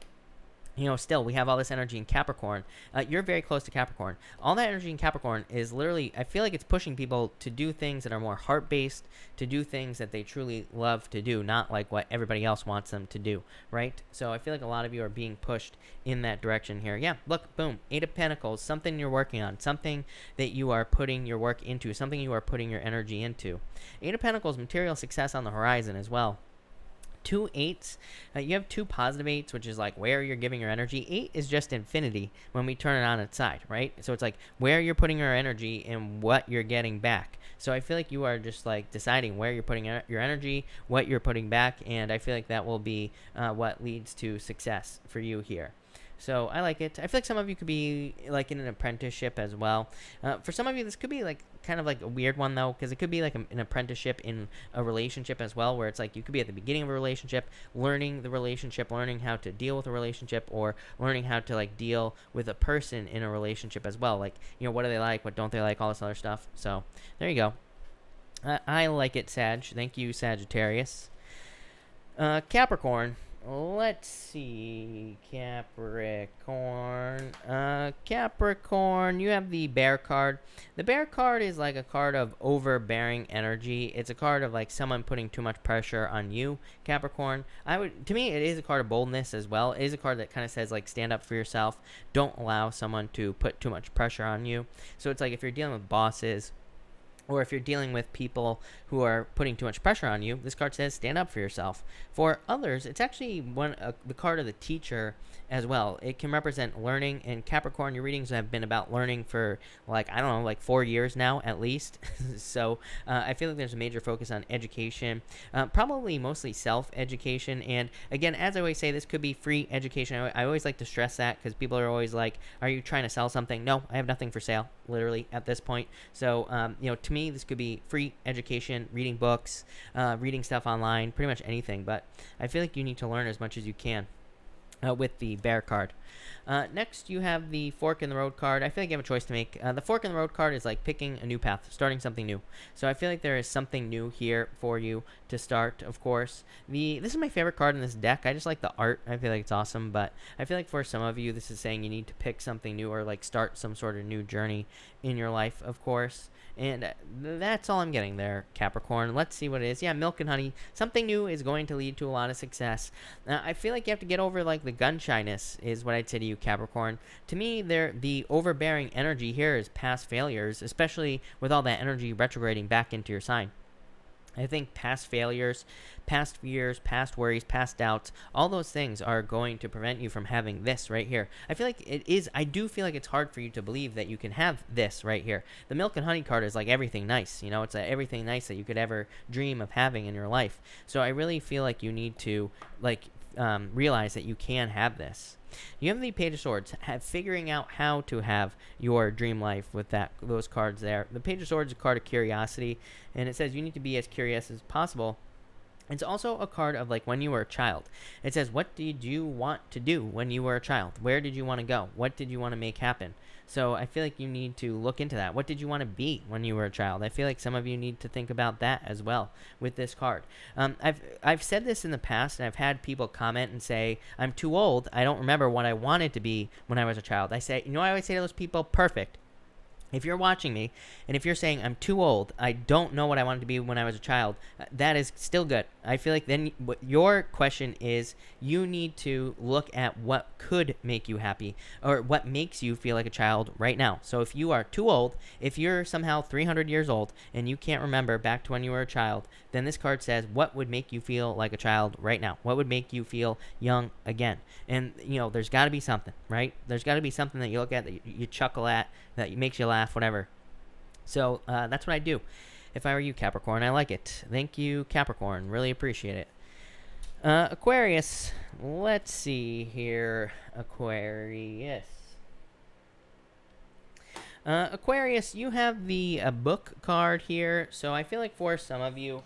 S1: still, we have all this energy in Capricorn. You're very close to Capricorn. All that energy in Capricorn is literally, I feel like it's pushing people to do things that are more heart-based, to do things that they truly love to do, not like what everybody else wants them to do, right? So I feel like a lot of you are being pushed in that direction here. Yeah, look, boom, Eight of Pentacles, something you're working on, something that you are putting your work into, something you are putting your energy into. Eight of Pentacles, material success on the horizon as well. Two eights, you have two positive eights, which is like where you're giving your energy. Eight is just infinity when we turn it on its side, right? So it's like where you're putting your energy and what you're getting back. So I feel like you are just like deciding where you're putting your energy, what you're putting back, and I feel like that will be what leads to success for you here. So I like it. I feel like some of you could be like in an apprenticeship as well. For some of you, this could be like kind of like a weird one though, because it could be like an apprenticeship in a relationship as well, where it's like you could be at the beginning of a relationship, learning the relationship, learning how to deal with a relationship, or learning how to like deal with a person in a relationship as well. Like, what do they like? What don't they like? All this other stuff. So there you go. I like it, Sag. Thank you, Sagittarius. Capricorn. Let's see, Capricorn. Capricorn, you have the Bear card. The Bear card is like a card of overbearing energy. It's a card of like someone putting too much pressure on you, Capricorn. To me, it is a card of boldness as well. It is a card that kind of says like stand up for yourself. Don't allow someone to put too much pressure on you. So it's like if you're dealing with bosses, or if you're dealing with people who are putting too much pressure on you, this card says stand up for yourself. For others, it's actually the card of the teacher as well. It can represent learning, and Capricorn, your readings have been about learning for like 4 years now at least. So I feel like there's a major focus on education, probably mostly self-education. And again, as I always say, this could be free education. I always like to stress that because people are always like, are you trying to sell something? No, I have nothing for sale, literally, at this point. So, to me, this could be free education, reading books, reading stuff online, pretty much anything. But I feel like you need to learn as much as you can. with the bear card. Next, you have the fork in the road card. I feel like you have a choice to make. The fork in the road card is like picking a new path, starting something new. So I feel like there is something new here for you to start, of course. This is my favorite card in this deck. I just like the art. I feel like it's awesome, but I feel like for some of you, this is saying you need to pick something new or like start some sort of new journey in your life, of course. And that's all I'm getting there, Capricorn. Let's see what it is. Yeah, milk and honey. Something new is going to lead to a lot of success. I feel like you have to get over like the gun shyness is what I'd say to you, Capricorn. To me, the overbearing energy here is past failures, especially with all that energy retrograding back into your sign. I think past failures, past fears, past worries, past doubts, all those things are going to prevent you from having this right here. I feel like I do feel like it's hard for you to believe that you can have this right here. The milk and honey card is like everything nice, it's everything nice that you could ever dream of having in your life. So I really feel like you need to realize that you can have this. You have the Page of Swords, figuring out how to have your dream life with those cards there. The Page of Swords is a card of curiosity, and it says you need to be as curious as possible. It's also a card of like when you were a child. It says, what did you want to do when you were a child? Where did you want to go? What did you want to make happen? So I feel like you need to look into that. What did you want to be when you were a child? I feel like some of you need to think about that as well with this card. I've said this in the past, and I've had people comment and say, I'm too old. I don't remember what I wanted to be when I was a child. I say, what I always say to those people? Perfect. If you're watching me, and if you're saying, I'm too old, I don't know what I wanted to be when I was a child, that is still good. I feel like then what your question is, you need to look at what could make you happy, or what makes you feel like a child right now. So if you are too old, if you're somehow 300 years old, and you can't remember back to when you were a child, then this card says, what would make you feel like a child right now? What would make you feel young again? And, there's got to be something, right? There's got to be something that you look at, that you chuckle at, that makes you laugh, whatever. So that's what I do. If I were you, Capricorn, I like it. Thank you, Capricorn. Really appreciate it. Aquarius. Let's see here. Aquarius. Aquarius, you have the book card here. So I feel like for some of you,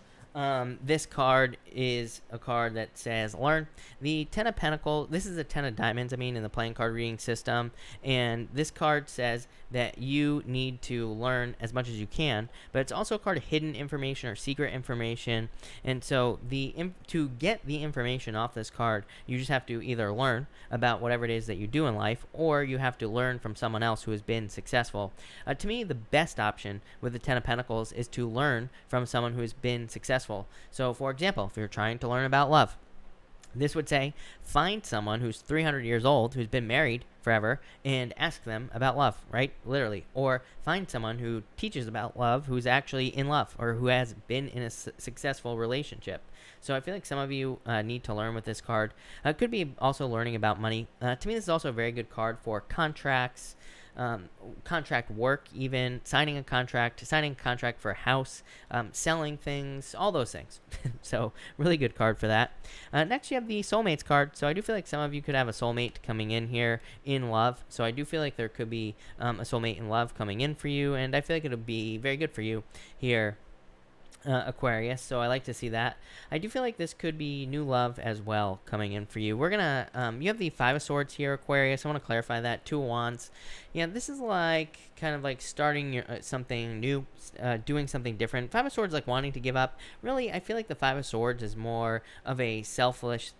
S1: this card is a card that says learn. The Ten of Pentacles, this is a Ten of Diamonds, in the playing card reading system. And this card says that you need to learn as much as you can. But it's also a card of hidden information or secret information. And so to get the information off this card, you just have to either learn about whatever it is that you do in life, or you have to learn from someone else who has been successful. To me, the best option with the Ten of Pentacles is to learn from someone who has been successful. So, for example, if you're trying to learn about love, this would say, find someone who's 300 years old, who's been married forever, and ask them about love, right? Literally. Or find someone who teaches about love, who's actually in love, or who has been in a successful relationship. So I feel like some of you need to learn with this card. It could be also learning about money. To me, this is also a very good card for contracts, contract work, even signing a contract for a house, selling things, all those things. So really good card for that. Next you have the soulmates card. So I do feel like some of you could have a soulmate coming in here in love. So I do feel like there could be a soulmate in love coming in for you, and I feel like it'll be very good for you here, Aquarius. So I like to see that. I do feel like this could be new love as well coming in for you. We're gonna you have the Five of Swords here, Aquarius. I want to clarify that. Two of Wands. Yeah, this is like kind of like starting something new, doing something different. Five of Swords, like wanting to give up. Really, I feel like the Five of Swords is more of a selfless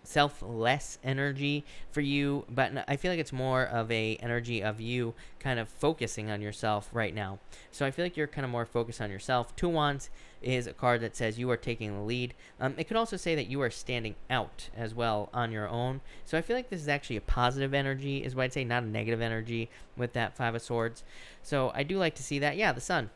S1: energy for you, but I feel like it's more of a energy of you kind of focusing on yourself right now. So I feel like you're kind of more focused on yourself. Two of Wands is a card that says you are taking the lead. It could also say that you are standing out as well on your own. So I feel like this is actually a positive energy, is what I'd say, not a negative energy with that Five of Swords. So I do like to see that. Yeah, the Sun.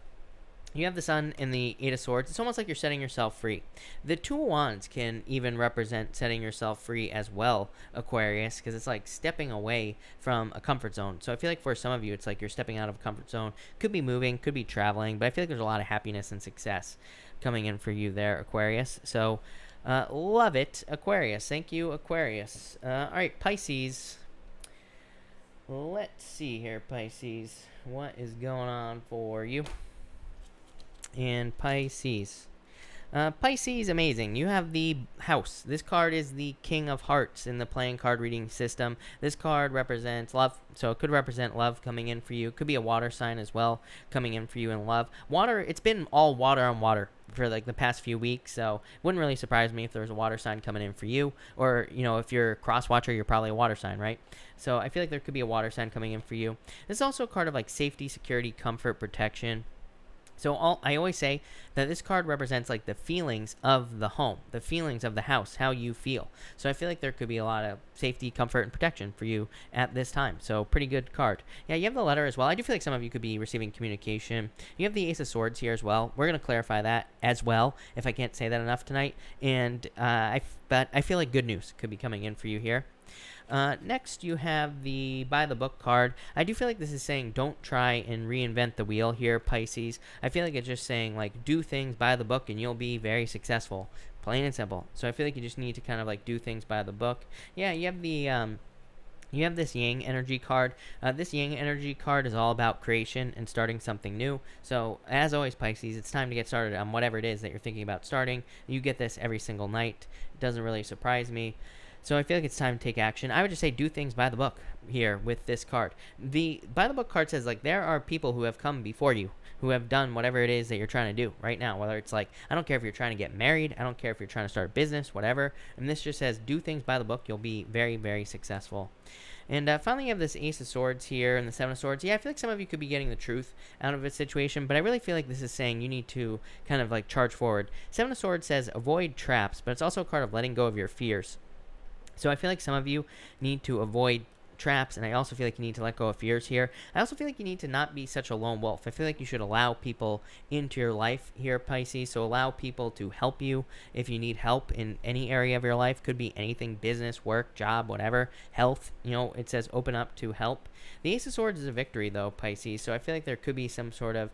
S1: You have the Sun and the Eight of Swords. It's almost like you're setting yourself free. The Two of Wands can even represent setting yourself free as well, Aquarius, because it's like stepping away from a comfort zone. So I feel like for some of you, it's like you're stepping out of a comfort zone. Could be moving, could be traveling, but I feel like there's a lot of happiness and success coming in for you there, Aquarius. So love it, Aquarius. Thank you, Aquarius. All right, Pisces. Let's see here, Pisces. What is going on for you? And Pisces. Pisces, amazing. You have the house. This card is the King of Hearts in the playing card reading system. This card represents love, so it could represent love coming in for you. It could be a water sign as well coming in for you in love. Water, it's been all water on water for like the past few weeks, so it wouldn't really surprise me if there was a water sign coming in for you. Or, if you're a cross watcher, you're probably a water sign, right? So I feel like there could be a water sign coming in for you. This is also a card of like safety, security, comfort, protection. So I always say that this card represents like the feelings of the home, the feelings of the house, how you feel. So I feel like there could be a lot of safety, comfort, and protection for you at this time. So pretty good card. Yeah, you have the letter as well. I do feel like some of you could be receiving communication. You have the Ace of Swords here as well. We're going to clarify that as well, if I can't say that enough tonight. And but I feel like good news could be coming in for you here. Next, you have the By the Book card. I do feel like this is saying don't try and reinvent the wheel here, Pisces. I feel like it's just saying, like, do things by the book and you'll be very successful. Plain and simple. So I feel like you just need to kind of, like, do things by the book. Yeah, you have the... You have this Yang energy card. This Yang energy card is all about creation and starting something new. So, as always, Pisces, it's time to get started on whatever it is that you're thinking about starting. You get this every single night. It doesn't really surprise me. So I feel like it's time to take action. I would just say do things by the book here with this card. The by the book card says, like, there are people who have come before you, who have done whatever it is that you're trying to do right now. Whether it's like, I don't care if you're trying to get married, I don't care if you're trying to start a business, whatever. And this just says do things by the book. You'll be very, very successful. And finally, you have this Ace of Swords here and the Seven of Swords. Yeah, I feel like some of you could be getting the truth out of a situation, but I really feel like this is saying you need to kind of like charge forward. Seven of Swords says avoid traps, but it's also a card of letting go of your fears. So I feel like some of you need to avoid traps, and I also feel like you need to let go of fears here. I also feel like you need to not be such a lone wolf. I feel like you should allow people into your life here, Pisces. So allow people to help you if you need help in any area of your life. Could be anything, business, work, job, whatever, health. It says open up to help. The Ace of Swords is a victory, though, Pisces. So I feel like there could be some sort of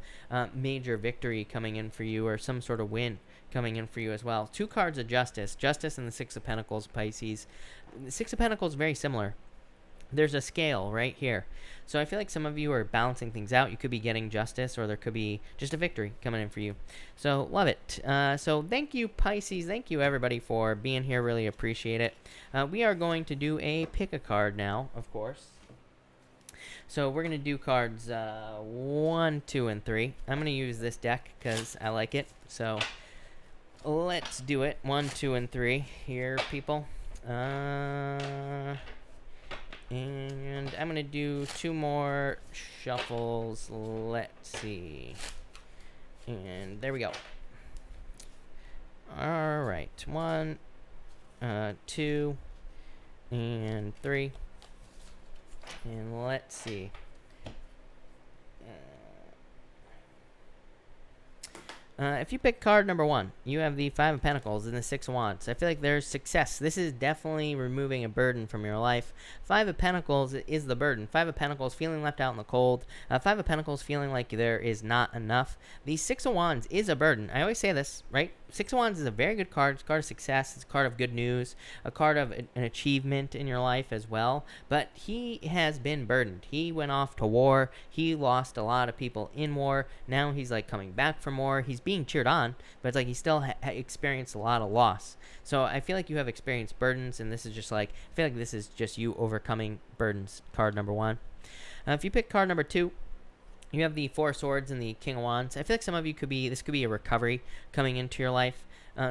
S1: major victory coming in for you, or some sort of win coming in for you as well. Two cards of Justice and the Six of Pentacles, Pisces. The Six of Pentacles is very similar. There's a scale right here. So I feel like some of you are balancing things out. You could be getting justice, or there could be just a victory coming in for you. So love it. So thank you, Pisces. Thank you, everybody, for being here. Really appreciate it. We are going to do a pick a card now, of course. So we're going to do cards 1, 2, and 3. I'm going to use this deck because I like it. So let's do it. 1, 2, and 3 here, people. And I'm going to do 2 more shuffles. Let's see. And there we go. All right. 1, 2, and 3. And let's see. If you pick card number 1, you have the Five of Pentacles and the Six of Wands. I feel like there's success. This is definitely removing a burden from your life. Five of Pentacles is the burden. Five of Pentacles, feeling left out in the cold. Five of Pentacles, feeling like there is not enough. The Six of Wands is a burden. I always say this, right? Six of Wands is a very good card. It's a card of success. It's a card of good news. A card of an achievement in your life as well. But he has been burdened. He went off to war. He lost a lot of people in war. Now he's like coming back from war. He's being cheered on, but it's like he still experienced a lot of loss. So I feel like you have experienced burdens, and this is just like, I feel like this is just you overcoming burdens, card number 1. If you pick card number 2, you have the Four of Swords and the King of Wands. I feel like some of you this could be a recovery coming into your life.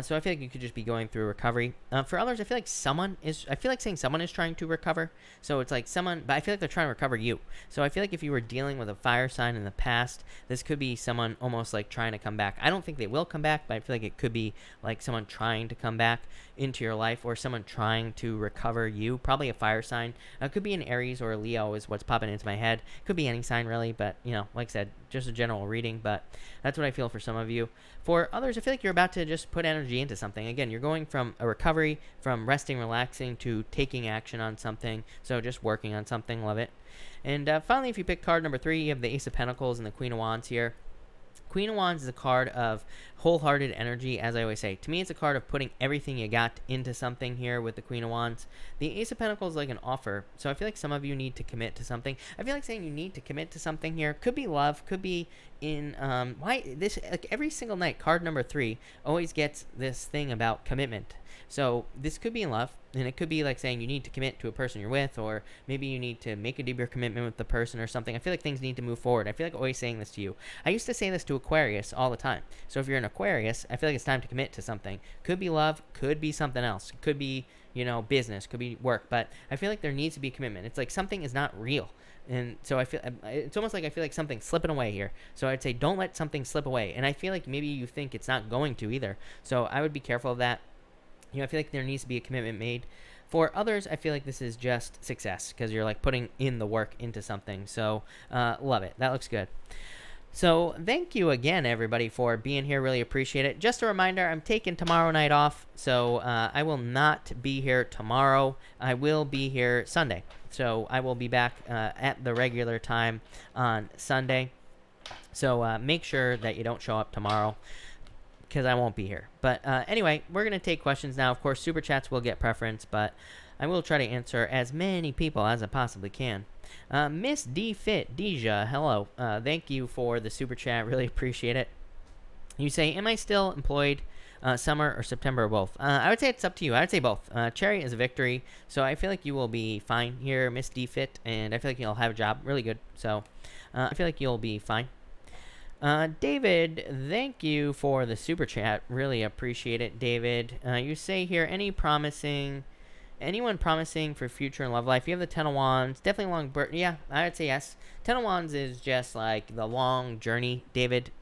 S1: So I feel like you could just be going through recovery. For others, I feel like saying someone is trying to recover. So it's like someone, but I feel like they're trying to recover you. So I feel like if you were dealing with a fire sign in the past, this could be someone almost like trying to come back. I don't think they will come back, but I feel like it could be like someone trying to come back into your life, or someone trying to recover you. Probably a fire sign. It could be an Aries or a Leo is what's popping into my head. Could be any sign really, but like I said, just a general reading, but that's what I feel for some of you. For others, I feel like you're about to just put energy into something. Again, you're going from a recovery, from resting, relaxing, to taking action on something. So just working on something. Love it. And finally, if you pick card number 3, you have the Ace of Pentacles and the Queen of Wands here. Queen of Wands is a card of wholehearted energy, as I always say. To me, it's a card of putting everything you got into something here with the Queen of Wands. The Ace of Pentacles is like an offer. So I feel like some of you need to commit to something. I feel like saying you need to commit to something here. Could be love, could be in why this, like, every single night, card number 3 always gets this thing about commitment. So this could be in love, and it could be like saying you need to commit to a person you're with, or maybe you need to make a deeper commitment with the person or something. I feel like things need to move forward. I feel like always saying this to you. I used to say this to Aquarius all the time. So if you're an Aquarius, I feel like it's time to commit to something. Could be love, could be something else. Could be, business, could be work, but I feel like there needs to be commitment. It's like something is not real. And so I feel it's almost like I feel like something's slipping away here. So I'd say don't let something slip away. And I feel like maybe you think it's not going to either. So I would be careful of that. I feel like there needs to be a commitment made. For others, I feel like this is just success because you're like putting in the work into something. So love it. That looks good. So thank you again, everybody, for being here. Really appreciate it. Just a reminder, I'm taking tomorrow night off. So I will not be here tomorrow. I will be here Sunday. So I will be back at the regular time on Sunday. So make sure that you don't show up tomorrow, because I won't be here. But anyway, we're going to take questions now. Of course, Super Chats will get preference, but I will try to answer as many people as I possibly can. Miss D Fit Deja, hello. Thank you for the Super Chat. Really appreciate it. You say, am I still employed summer or September or both? I would say it's up to you. I would say both. Cherry is a victory, so I feel like you will be fine here, Miss D Fit, and I feel like you'll have a job. Really good. So I feel like you'll be fine. David, thank you for the Super Chat. Really appreciate it, David. You say here, anyone promising for future in love life? You have the Ten of Wands. Definitely long, yeah, I would say yes. Ten of Wands is just like the long journey, David,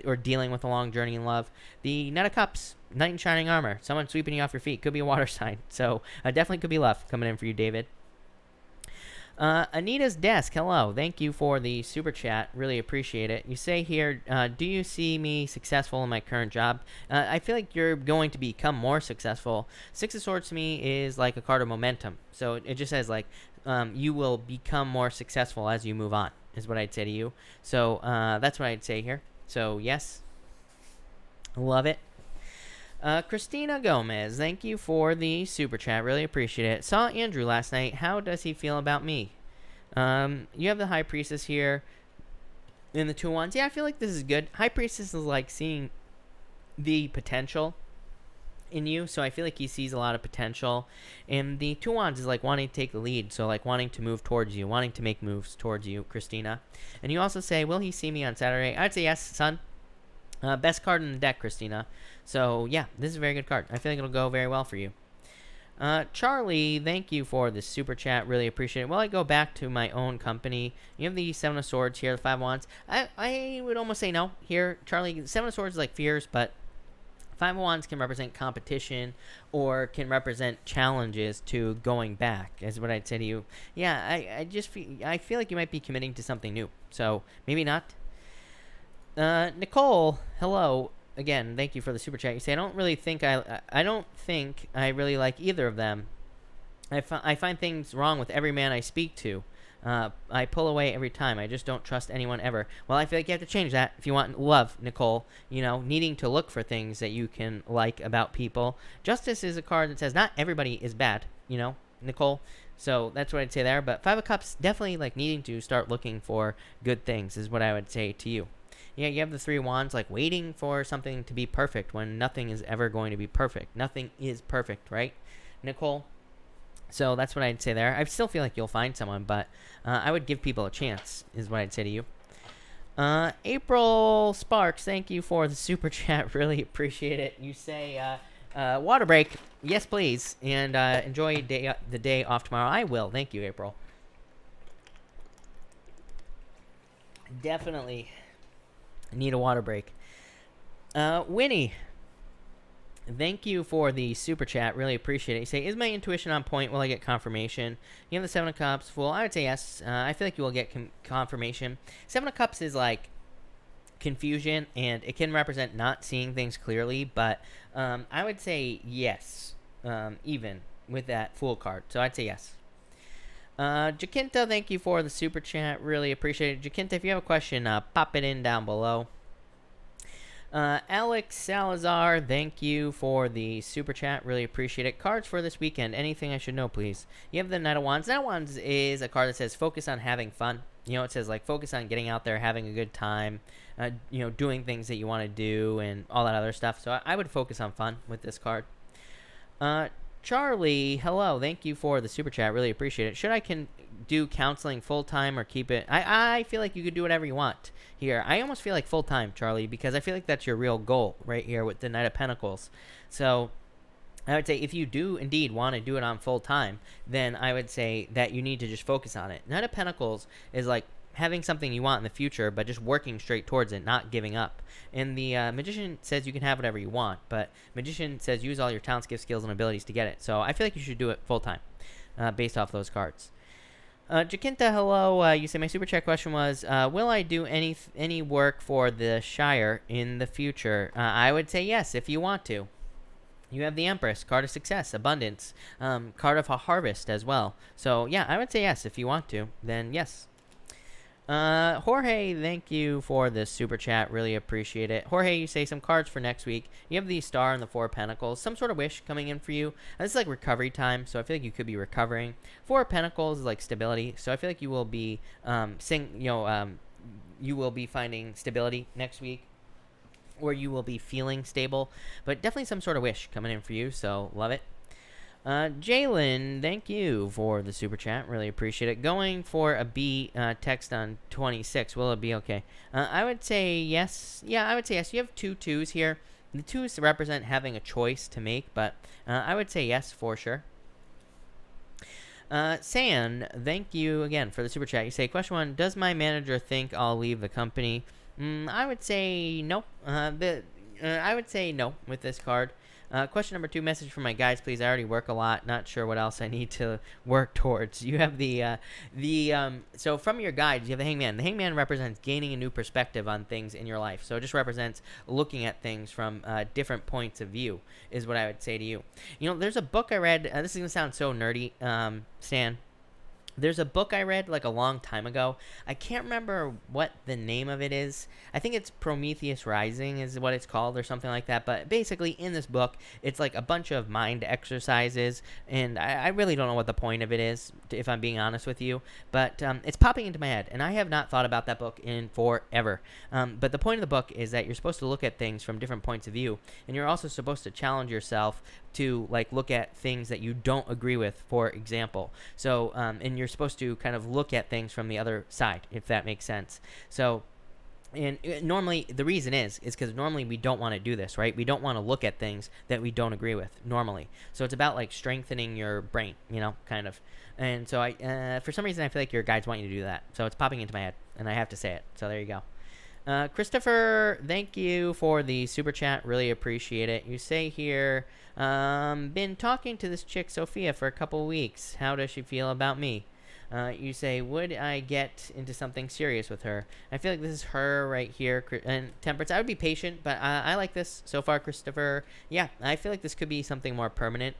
S1: or dealing with a long journey in love. The Knight of Cups, Knight in Shining Armor. Someone sweeping you off your feet. Could be a water sign. So definitely could be love coming in for you, David. Anita's Desk, hello. Thank you for the Super Chat. Really appreciate it. You say here, do you see me successful in my current job? I feel like you're going to become more successful. Six of Swords to me is like a card of momentum. So it just says like you will become more successful as you move on, is what I'd say to you. So that's what I'd say here. So yes, love it. Christina Gomez, thank you for the Super Chat. Really appreciate it. Saw Andrew last night. How does he feel about me? You have the High Priestess here in the Two of Wands. Yeah, I feel like this is good. High Priestess is like seeing the potential in you. So I feel like he sees a lot of potential. And the Two of Wands is like wanting to take the lead. So like wanting to move towards you, wanting to make moves towards you, Christina. And you also say, will he see me on Saturday? I'd say yes, son. Best card in the deck, Christina. So, yeah, this is a very good card. I feel like it'll go very well for you. Charlie, thank you for the Super Chat. Really appreciate it. While I go back to my own company, you have the Seven of Swords here, the Five of Wands. I would almost say no here, Charlie. Seven of Swords is like fears, but Five of Wands can represent competition or can represent challenges to going back, is what I'd say to you. Yeah, I feel like you might be committing to something new. So, maybe not. Nicole, hello again. Thank you for the Super Chat. You say, I don't think I really like either of them. I find things wrong with every man I speak to. I pull away every time. I just don't trust anyone ever. Well, I feel like you have to change that if you want love, Nicole. Needing to look for things that you can like about people. Justice is a card that says not everybody is bad, Nicole. So that's what I'd say there. But Five of Cups, definitely like needing to start looking for good things is what I would say to you. Yeah, you have the Three of Wands, like waiting for something to be perfect when nothing is ever going to be perfect. Nothing is perfect, right, Nicole? So that's what I'd say there. I still feel like you'll find someone, but I would give people a chance, is what I'd say to you. April Sparks, thank you for the Super Chat. Really appreciate it. You say, water break. Yes, please. And enjoy the day off tomorrow. I will. Thank you, April. Definitely need a water break. Winnie, thank you for the Super Chat. Really appreciate it. You say, is my intuition on point? Will I get confirmation? You have the Seven of Cups. Fool. I would say yes. I feel like you will get confirmation. Seven of Cups is like confusion, and it can represent not seeing things clearly, but I would say yes, even with that Fool card. So I'd say yes. Jacinta, thank you for the Super Chat. Really appreciate it. Jacinta, if you have a question, pop it in down below. Alex Salazar, thank you for the Super Chat. Really appreciate it. Cards for this weekend. Anything I should know, please? You have the Knight of Wands. Knight of Wands is a card that says focus on having fun. You know, it says like focus on getting out there, having a good time, you know, doing things that you want to do and all that other stuff. So I would focus on fun with this card. Charlie, hello. Thank you for the super chat. Really appreciate it. Should I do counseling full time or keep it? I feel like you could do whatever you want here. I almost feel like full time, Charlie, because I feel like that's your real goal right here with the Knight of Pentacles. So I would say if you do indeed want to do it on full time, then I would say that you need to just focus on it. Knight of Pentacles is like having something you want in the future, but just working straight towards it, not giving up. And the Magician says you can have whatever you want, but Magician says use all your talents, gifts, skills, and abilities to get it. So I feel like you should do it full time, based off those cards. Jacinta, hello. You say my super chat question was, will I do any work for the Shire in the future? I would say yes if you want to. You have the Empress, card of success, abundance, card of a harvest as well. So yeah, I would say yes if you want to. Then yes. Jorge, thank you for the super chat. Really appreciate it. Jorge, you say some cards for next week. You have the Star and the Four of Pentacles. Some sort of wish coming in for you. This is like recovery time, so I feel like you could be recovering. Four of Pentacles is like stability, so I feel like you will be you will be finding stability next week, or you will be feeling stable. But definitely some sort of wish coming in for you, so love it. Jalen, thank you for the super chat. Really appreciate it. Going for a B text on 26. Will it be okay? I would say yes. Yeah, I would say yes. You have two twos here. The twos represent having a choice to make, but I would say yes for sure. San, thank you again for the super chat. You say, question 1, does my manager think I'll leave the company? I would say no. I would say no with this card. Question number 2, message from my guides, please. I already work a lot. Not sure what else I need to work towards. You have so from your guides, you have the Hangman. The Hangman represents gaining a new perspective on things in your life. So it just represents looking at things from different points of view is what I would say to you. You know, there's a book I read. This is going to sound so nerdy, Stan. There's a book I read like a long time ago. I can't remember what the name of it is. I think it's Prometheus Rising is what it's called or something like that. But basically in this book, it's like a bunch of mind exercises. And I really don't know what the point of it is, if I'm being honest with you. But it's popping into my head. And I have not thought about that book in forever. But the point of the book is that you're supposed to look at things from different points of view. And you're also supposed to challenge yourself to like look at things that you don't agree with, for example. So and you're supposed to kind of look at things from the other side, if that makes sense. So and normally the reason is because normally we don't want to do this, right? We don't want to look at things that we don't agree with normally. So it's about like strengthening your brain, you know, kind of. And so I for some reason I feel like your guides want you to do that. So it's popping into my head and I have to say it. So there you go. Christopher, thank you for the super chat. Really appreciate it. You say here, been talking to this chick Sophia for a couple weeks. How does she feel about me? You say, would I get into something serious with her? I feel like this is her right here. And Temperance, I would be patient, but I like this so far, Christopher. Yeah, I feel like this could be something more permanent.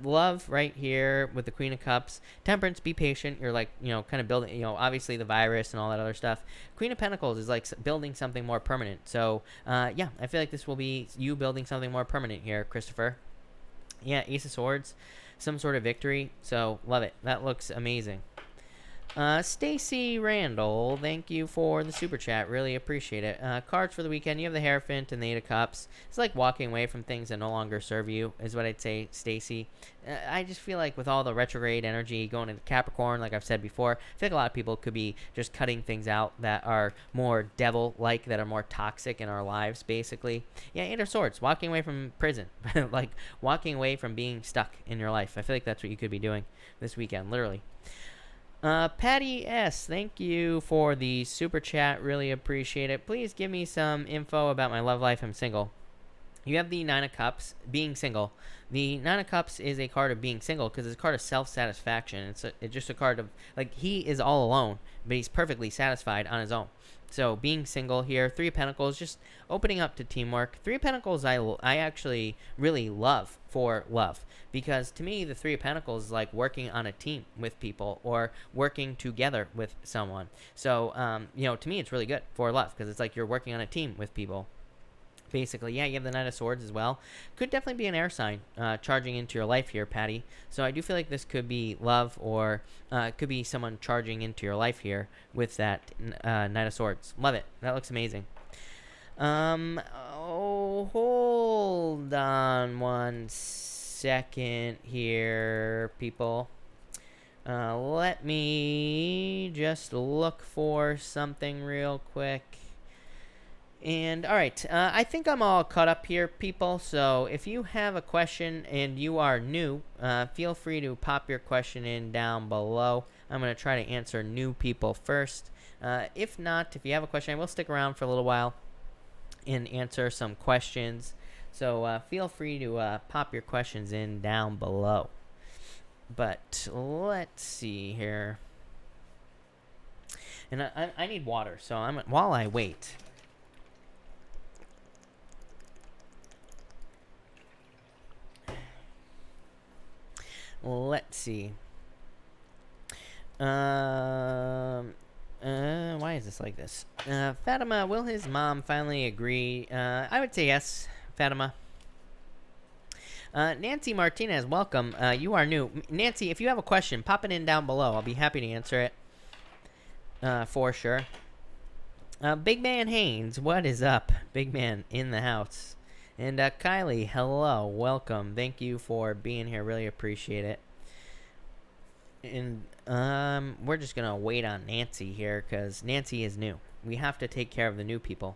S1: Love right here with the Queen of Cups. Temperance, be patient. You're like, you know, kind of building, you know, obviously the virus and all that other stuff. Queen of Pentacles is like building something more permanent. So, yeah, I feel like this will be you building something more permanent here, Christopher. Yeah, Ace of Swords, some sort of victory. So, love it. That looks amazing. Stacy Randall, thank you for the super chat. Really appreciate it. Cards for the weekend. You have the Hierophant and the Eight of Cups. It's like walking away from things that no longer serve you, is what I'd say, Stacy. I just feel like with all the retrograde energy going into Capricorn, like I've said before, I feel like a lot of people could be just cutting things out that are more devil-like, that are more toxic in our lives, basically. Yeah, Eight of Swords, walking away from prison. Like walking away from being stuck in your life. I feel like that's what you could be doing this weekend, literally. Patty S, thank you for the super chat. Really appreciate it. Please give me some info about my love life. I'm single. You have the Nine of Cups, being single. The Nine of Cups is a card of being single because it's a card of self-satisfaction. It's just a card of, like, he is all alone, but he's perfectly satisfied on his own. So being single here. Three of Pentacles, just opening up to teamwork. Three of Pentacles I actually really love for love, because to me the Three of Pentacles is like working on a team with people or working together with someone. So you know, to me it's really good for love because it's like you're working on a team with people. basically. Yeah, you have the Knight of Swords as well. Could definitely be an air sign charging into your life here, Patty. So I do feel like this could be love, or it could be someone charging into your life here with that Knight of Swords. Love it. That looks amazing. Oh, hold on one second here, people. Let me just look for something real quick. And all right, I think I'm all caught up here, people. So if you have a question and you are new, feel free to pop your question in down below. I'm going to try to answer new people first. If not, if you have a question, I will stick around for a little while and answer some questions. So feel free to pop your questions in down below. But let's see here. And I need water, so while I wait. Let's see. Why is this like this? Fatima, will his mom finally agree? I would say yes, Fatima. Nancy Martinez, welcome. You are new. Nancy, if you have a question, pop it in down below. I'll be happy to answer it. For sure. Big Man Haynes, what is up? Big Man in the house. And Kylie, hello, welcome. Thank you for being here. Really appreciate it. And we're just gonna wait on Nancy here because Nancy is new. We have to take care of the new people.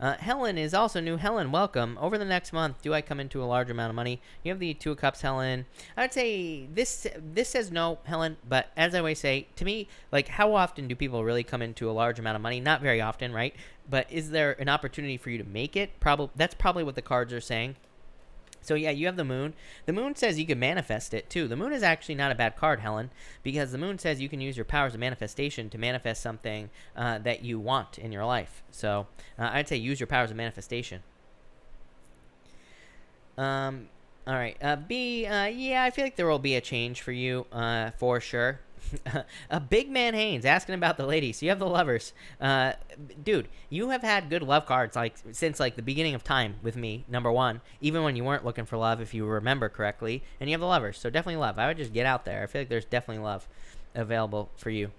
S1: Helen is also new. Helen, welcome. Over the next month, do I come into a large amount of money? You have the Two of Cups, Helen. I would say this says no, Helen. But as I always say, to me, like, how often do people really come into a large amount of money? Not very often, right? But is there an opportunity for you to make it? That's probably what the cards are saying. So yeah, you have the moon. The moon says you can manifest it too. The moon is actually not a bad card, Helen, because the moon says you can use your powers of manifestation to manifest something that you want in your life. So I'd say use your powers of manifestation. All right. B, yeah, I feel like there will be a change for you for sure. A Big Man Haynes asking about the ladies. So you have the lovers. Dude, you have had good love cards since the beginning of time with me, number one, even when you weren't looking for love, if you remember correctly. And you have the lovers, so definitely love. I would just get out there. I feel like there's definitely love available for you.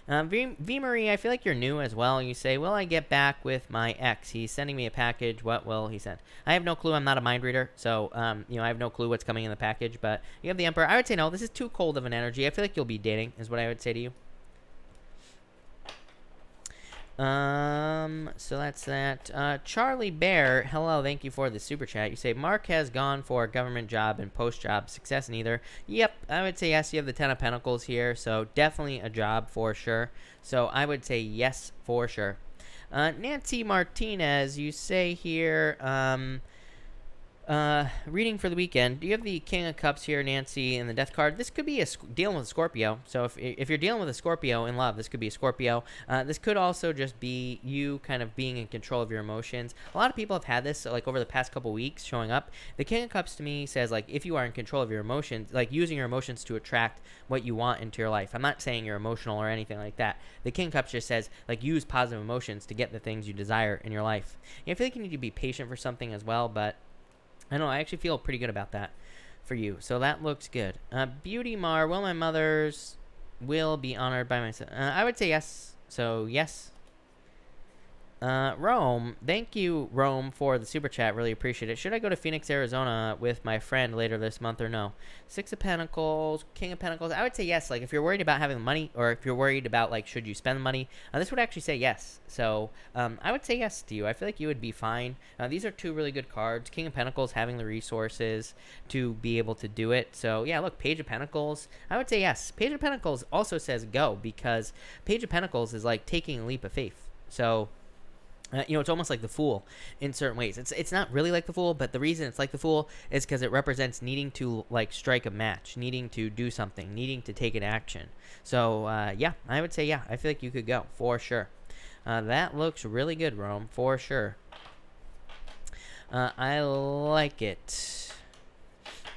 S1: V Marie, I feel like you're new as well. You say, will I get back with my ex? He's sending me a package. What will he send? I have no clue. I'm not a mind reader, so I have no clue what's coming in the package. But you have the Emperor. I would say no. This is too cold of an energy. I feel like you'll be dating, is what I would say to you. So that's that. Charlie Bear, hello, thank you for the super chat. You say Mark has gone for a government job and post-job success neither. Yep, I would say yes. You have the Ten of Pentacles here, so definitely a job for sure. So I would say yes for sure. Nancy Martinez, you say here, reading for the weekend. Do you have the King of Cups here, Nancy, and the Death card? This could be dealing with a Scorpio. So if you're dealing with a Scorpio in love, this could be a Scorpio. This could also just be you kind of being in control of your emotions. A lot of people have had this over the past couple weeks showing up. The King of Cups to me says if you are in control of your emotions, using your emotions to attract what you want into your life. I'm not saying you're emotional or anything like that. The King of Cups just says use positive emotions to get the things you desire in your life. I feel like you need to be patient for something as well, but I know, I actually feel pretty good about that for you. So that looks good. Beauty Mar, will my mothers will be honored by my son? I would say yes. So yes. Rome, thank you, Rome, for the super chat. Really appreciate it. Should I go to Phoenix, Arizona with my friend later this month or no? Six of Pentacles, King of Pentacles. I would say yes. If you're worried about having money, or if you're worried about should you spend money, this would actually say yes. So I would say yes to you. I feel like you would be fine. These are two really good cards. King of Pentacles having the resources to be able to do it. So yeah, look, Page of Pentacles. I would say yes. Page of Pentacles also says go, because Page of Pentacles is taking a leap of faith. So it's almost like the Fool in certain ways. It's not really like the Fool, but the reason it's like the Fool is because it represents needing to strike a match, needing to do something, needing to take an action. So yeah, I would say yeah. I feel like you could go for sure. That looks really good, Rome, for sure. I like it.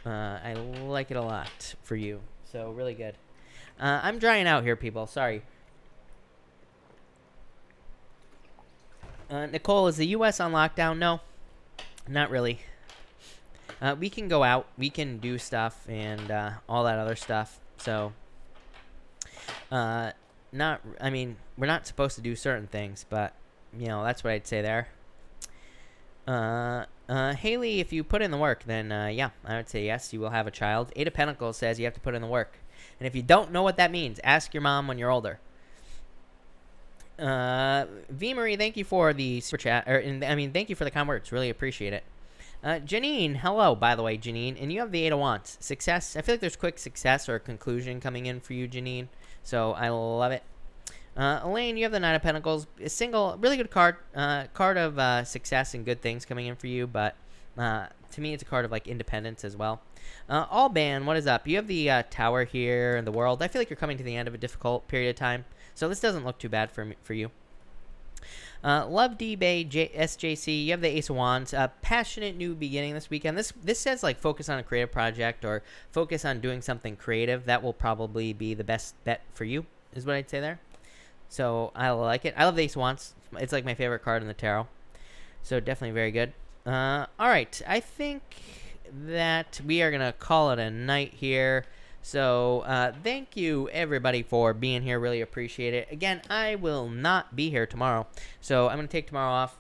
S1: I like it a lot for you. So really good. I'm drying out here, people. Sorry. Nicole, is the U.S. on lockdown? No, not really. We can go out, we can do stuff, and all that other stuff. So, not. I mean, we're not supposed to do certain things, but that's what I'd say there. Haley, if you put in the work, then yeah, I would say yes, you will have a child. Eight of Pentacles says you have to put in the work, and if you don't know what that means, ask your mom when you're older. V Marie, thank you for the super chat, thank you for the kind words. Really appreciate it. Janine, hello, by the way, Janine, and you have the Eight of Wands. Success. I feel like there's quick success or conclusion coming in for you, Janine. So I love it. Elaine, you have the Nine of Pentacles. A single, really good card. Card of success and good things coming in for you, but to me, it's a card of like independence as well. Alban, what is up? You have the Tower here and the World. I feel like you're coming to the end of a difficult period of time, so this doesn't look too bad for you. Love D Bay SJC, you have the Ace of Wands. Passionate new beginning this weekend. This says like focus on a creative project or focus on doing something creative. That will probably be the best bet for you, is what I'd say there. So I like it. I love the Ace of Wands. It's like my favorite card in the tarot. So definitely very good. All right, I think that we are gonna call it a night here. So thank you everybody for being here. Really appreciate it. Again, I will not be here tomorrow, so I'm gonna take tomorrow off,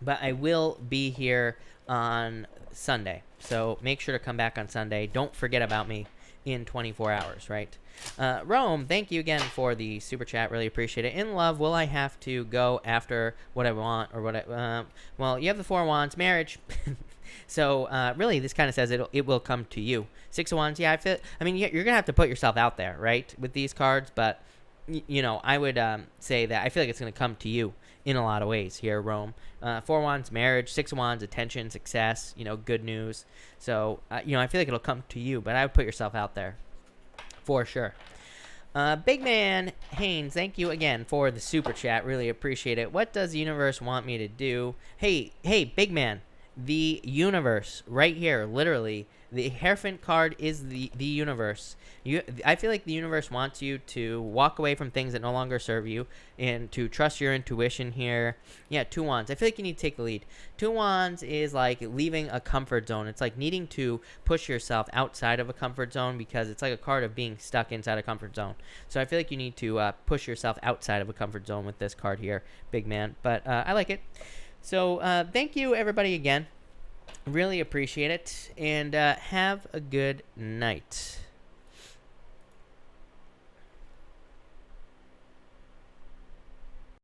S1: but I will be here on Sunday. So make sure to come back on Sunday. Don't forget about me in 24 hours, right? Rome, thank you again for the super chat. Really appreciate it. In love, will I have to go after what I want or what I? Well, you have the Four of Wands, marriage. So really, this kind of says it will come to you. Six of Wands, yeah, I mean, you're gonna have to put yourself out there, right, with these cards. But I would say that I feel like it's gonna come to you in a lot of ways here, Rome. Four of Wands, marriage. Six of Wands, attention, success. Good news. So I feel like it'll come to you, but I would put yourself out there for sure. Big Man Haynes, thank you again for the super chat. Really appreciate it. What does the universe want me to do? Hey, big man. The universe right here, literally, the Hierophant card is the universe. I feel like the universe wants you to walk away from things that no longer serve you and to trust your intuition here. Yeah, Two Wands. I feel like you need to take the lead. Two Wands is like leaving a comfort zone. It's like needing to push yourself outside of a comfort zone because it's like a card of being stuck inside a comfort zone. So I feel like you need to push yourself outside of a comfort zone with this card here, big man. But I like it. So thank you everybody again. Really appreciate it, and have a good night.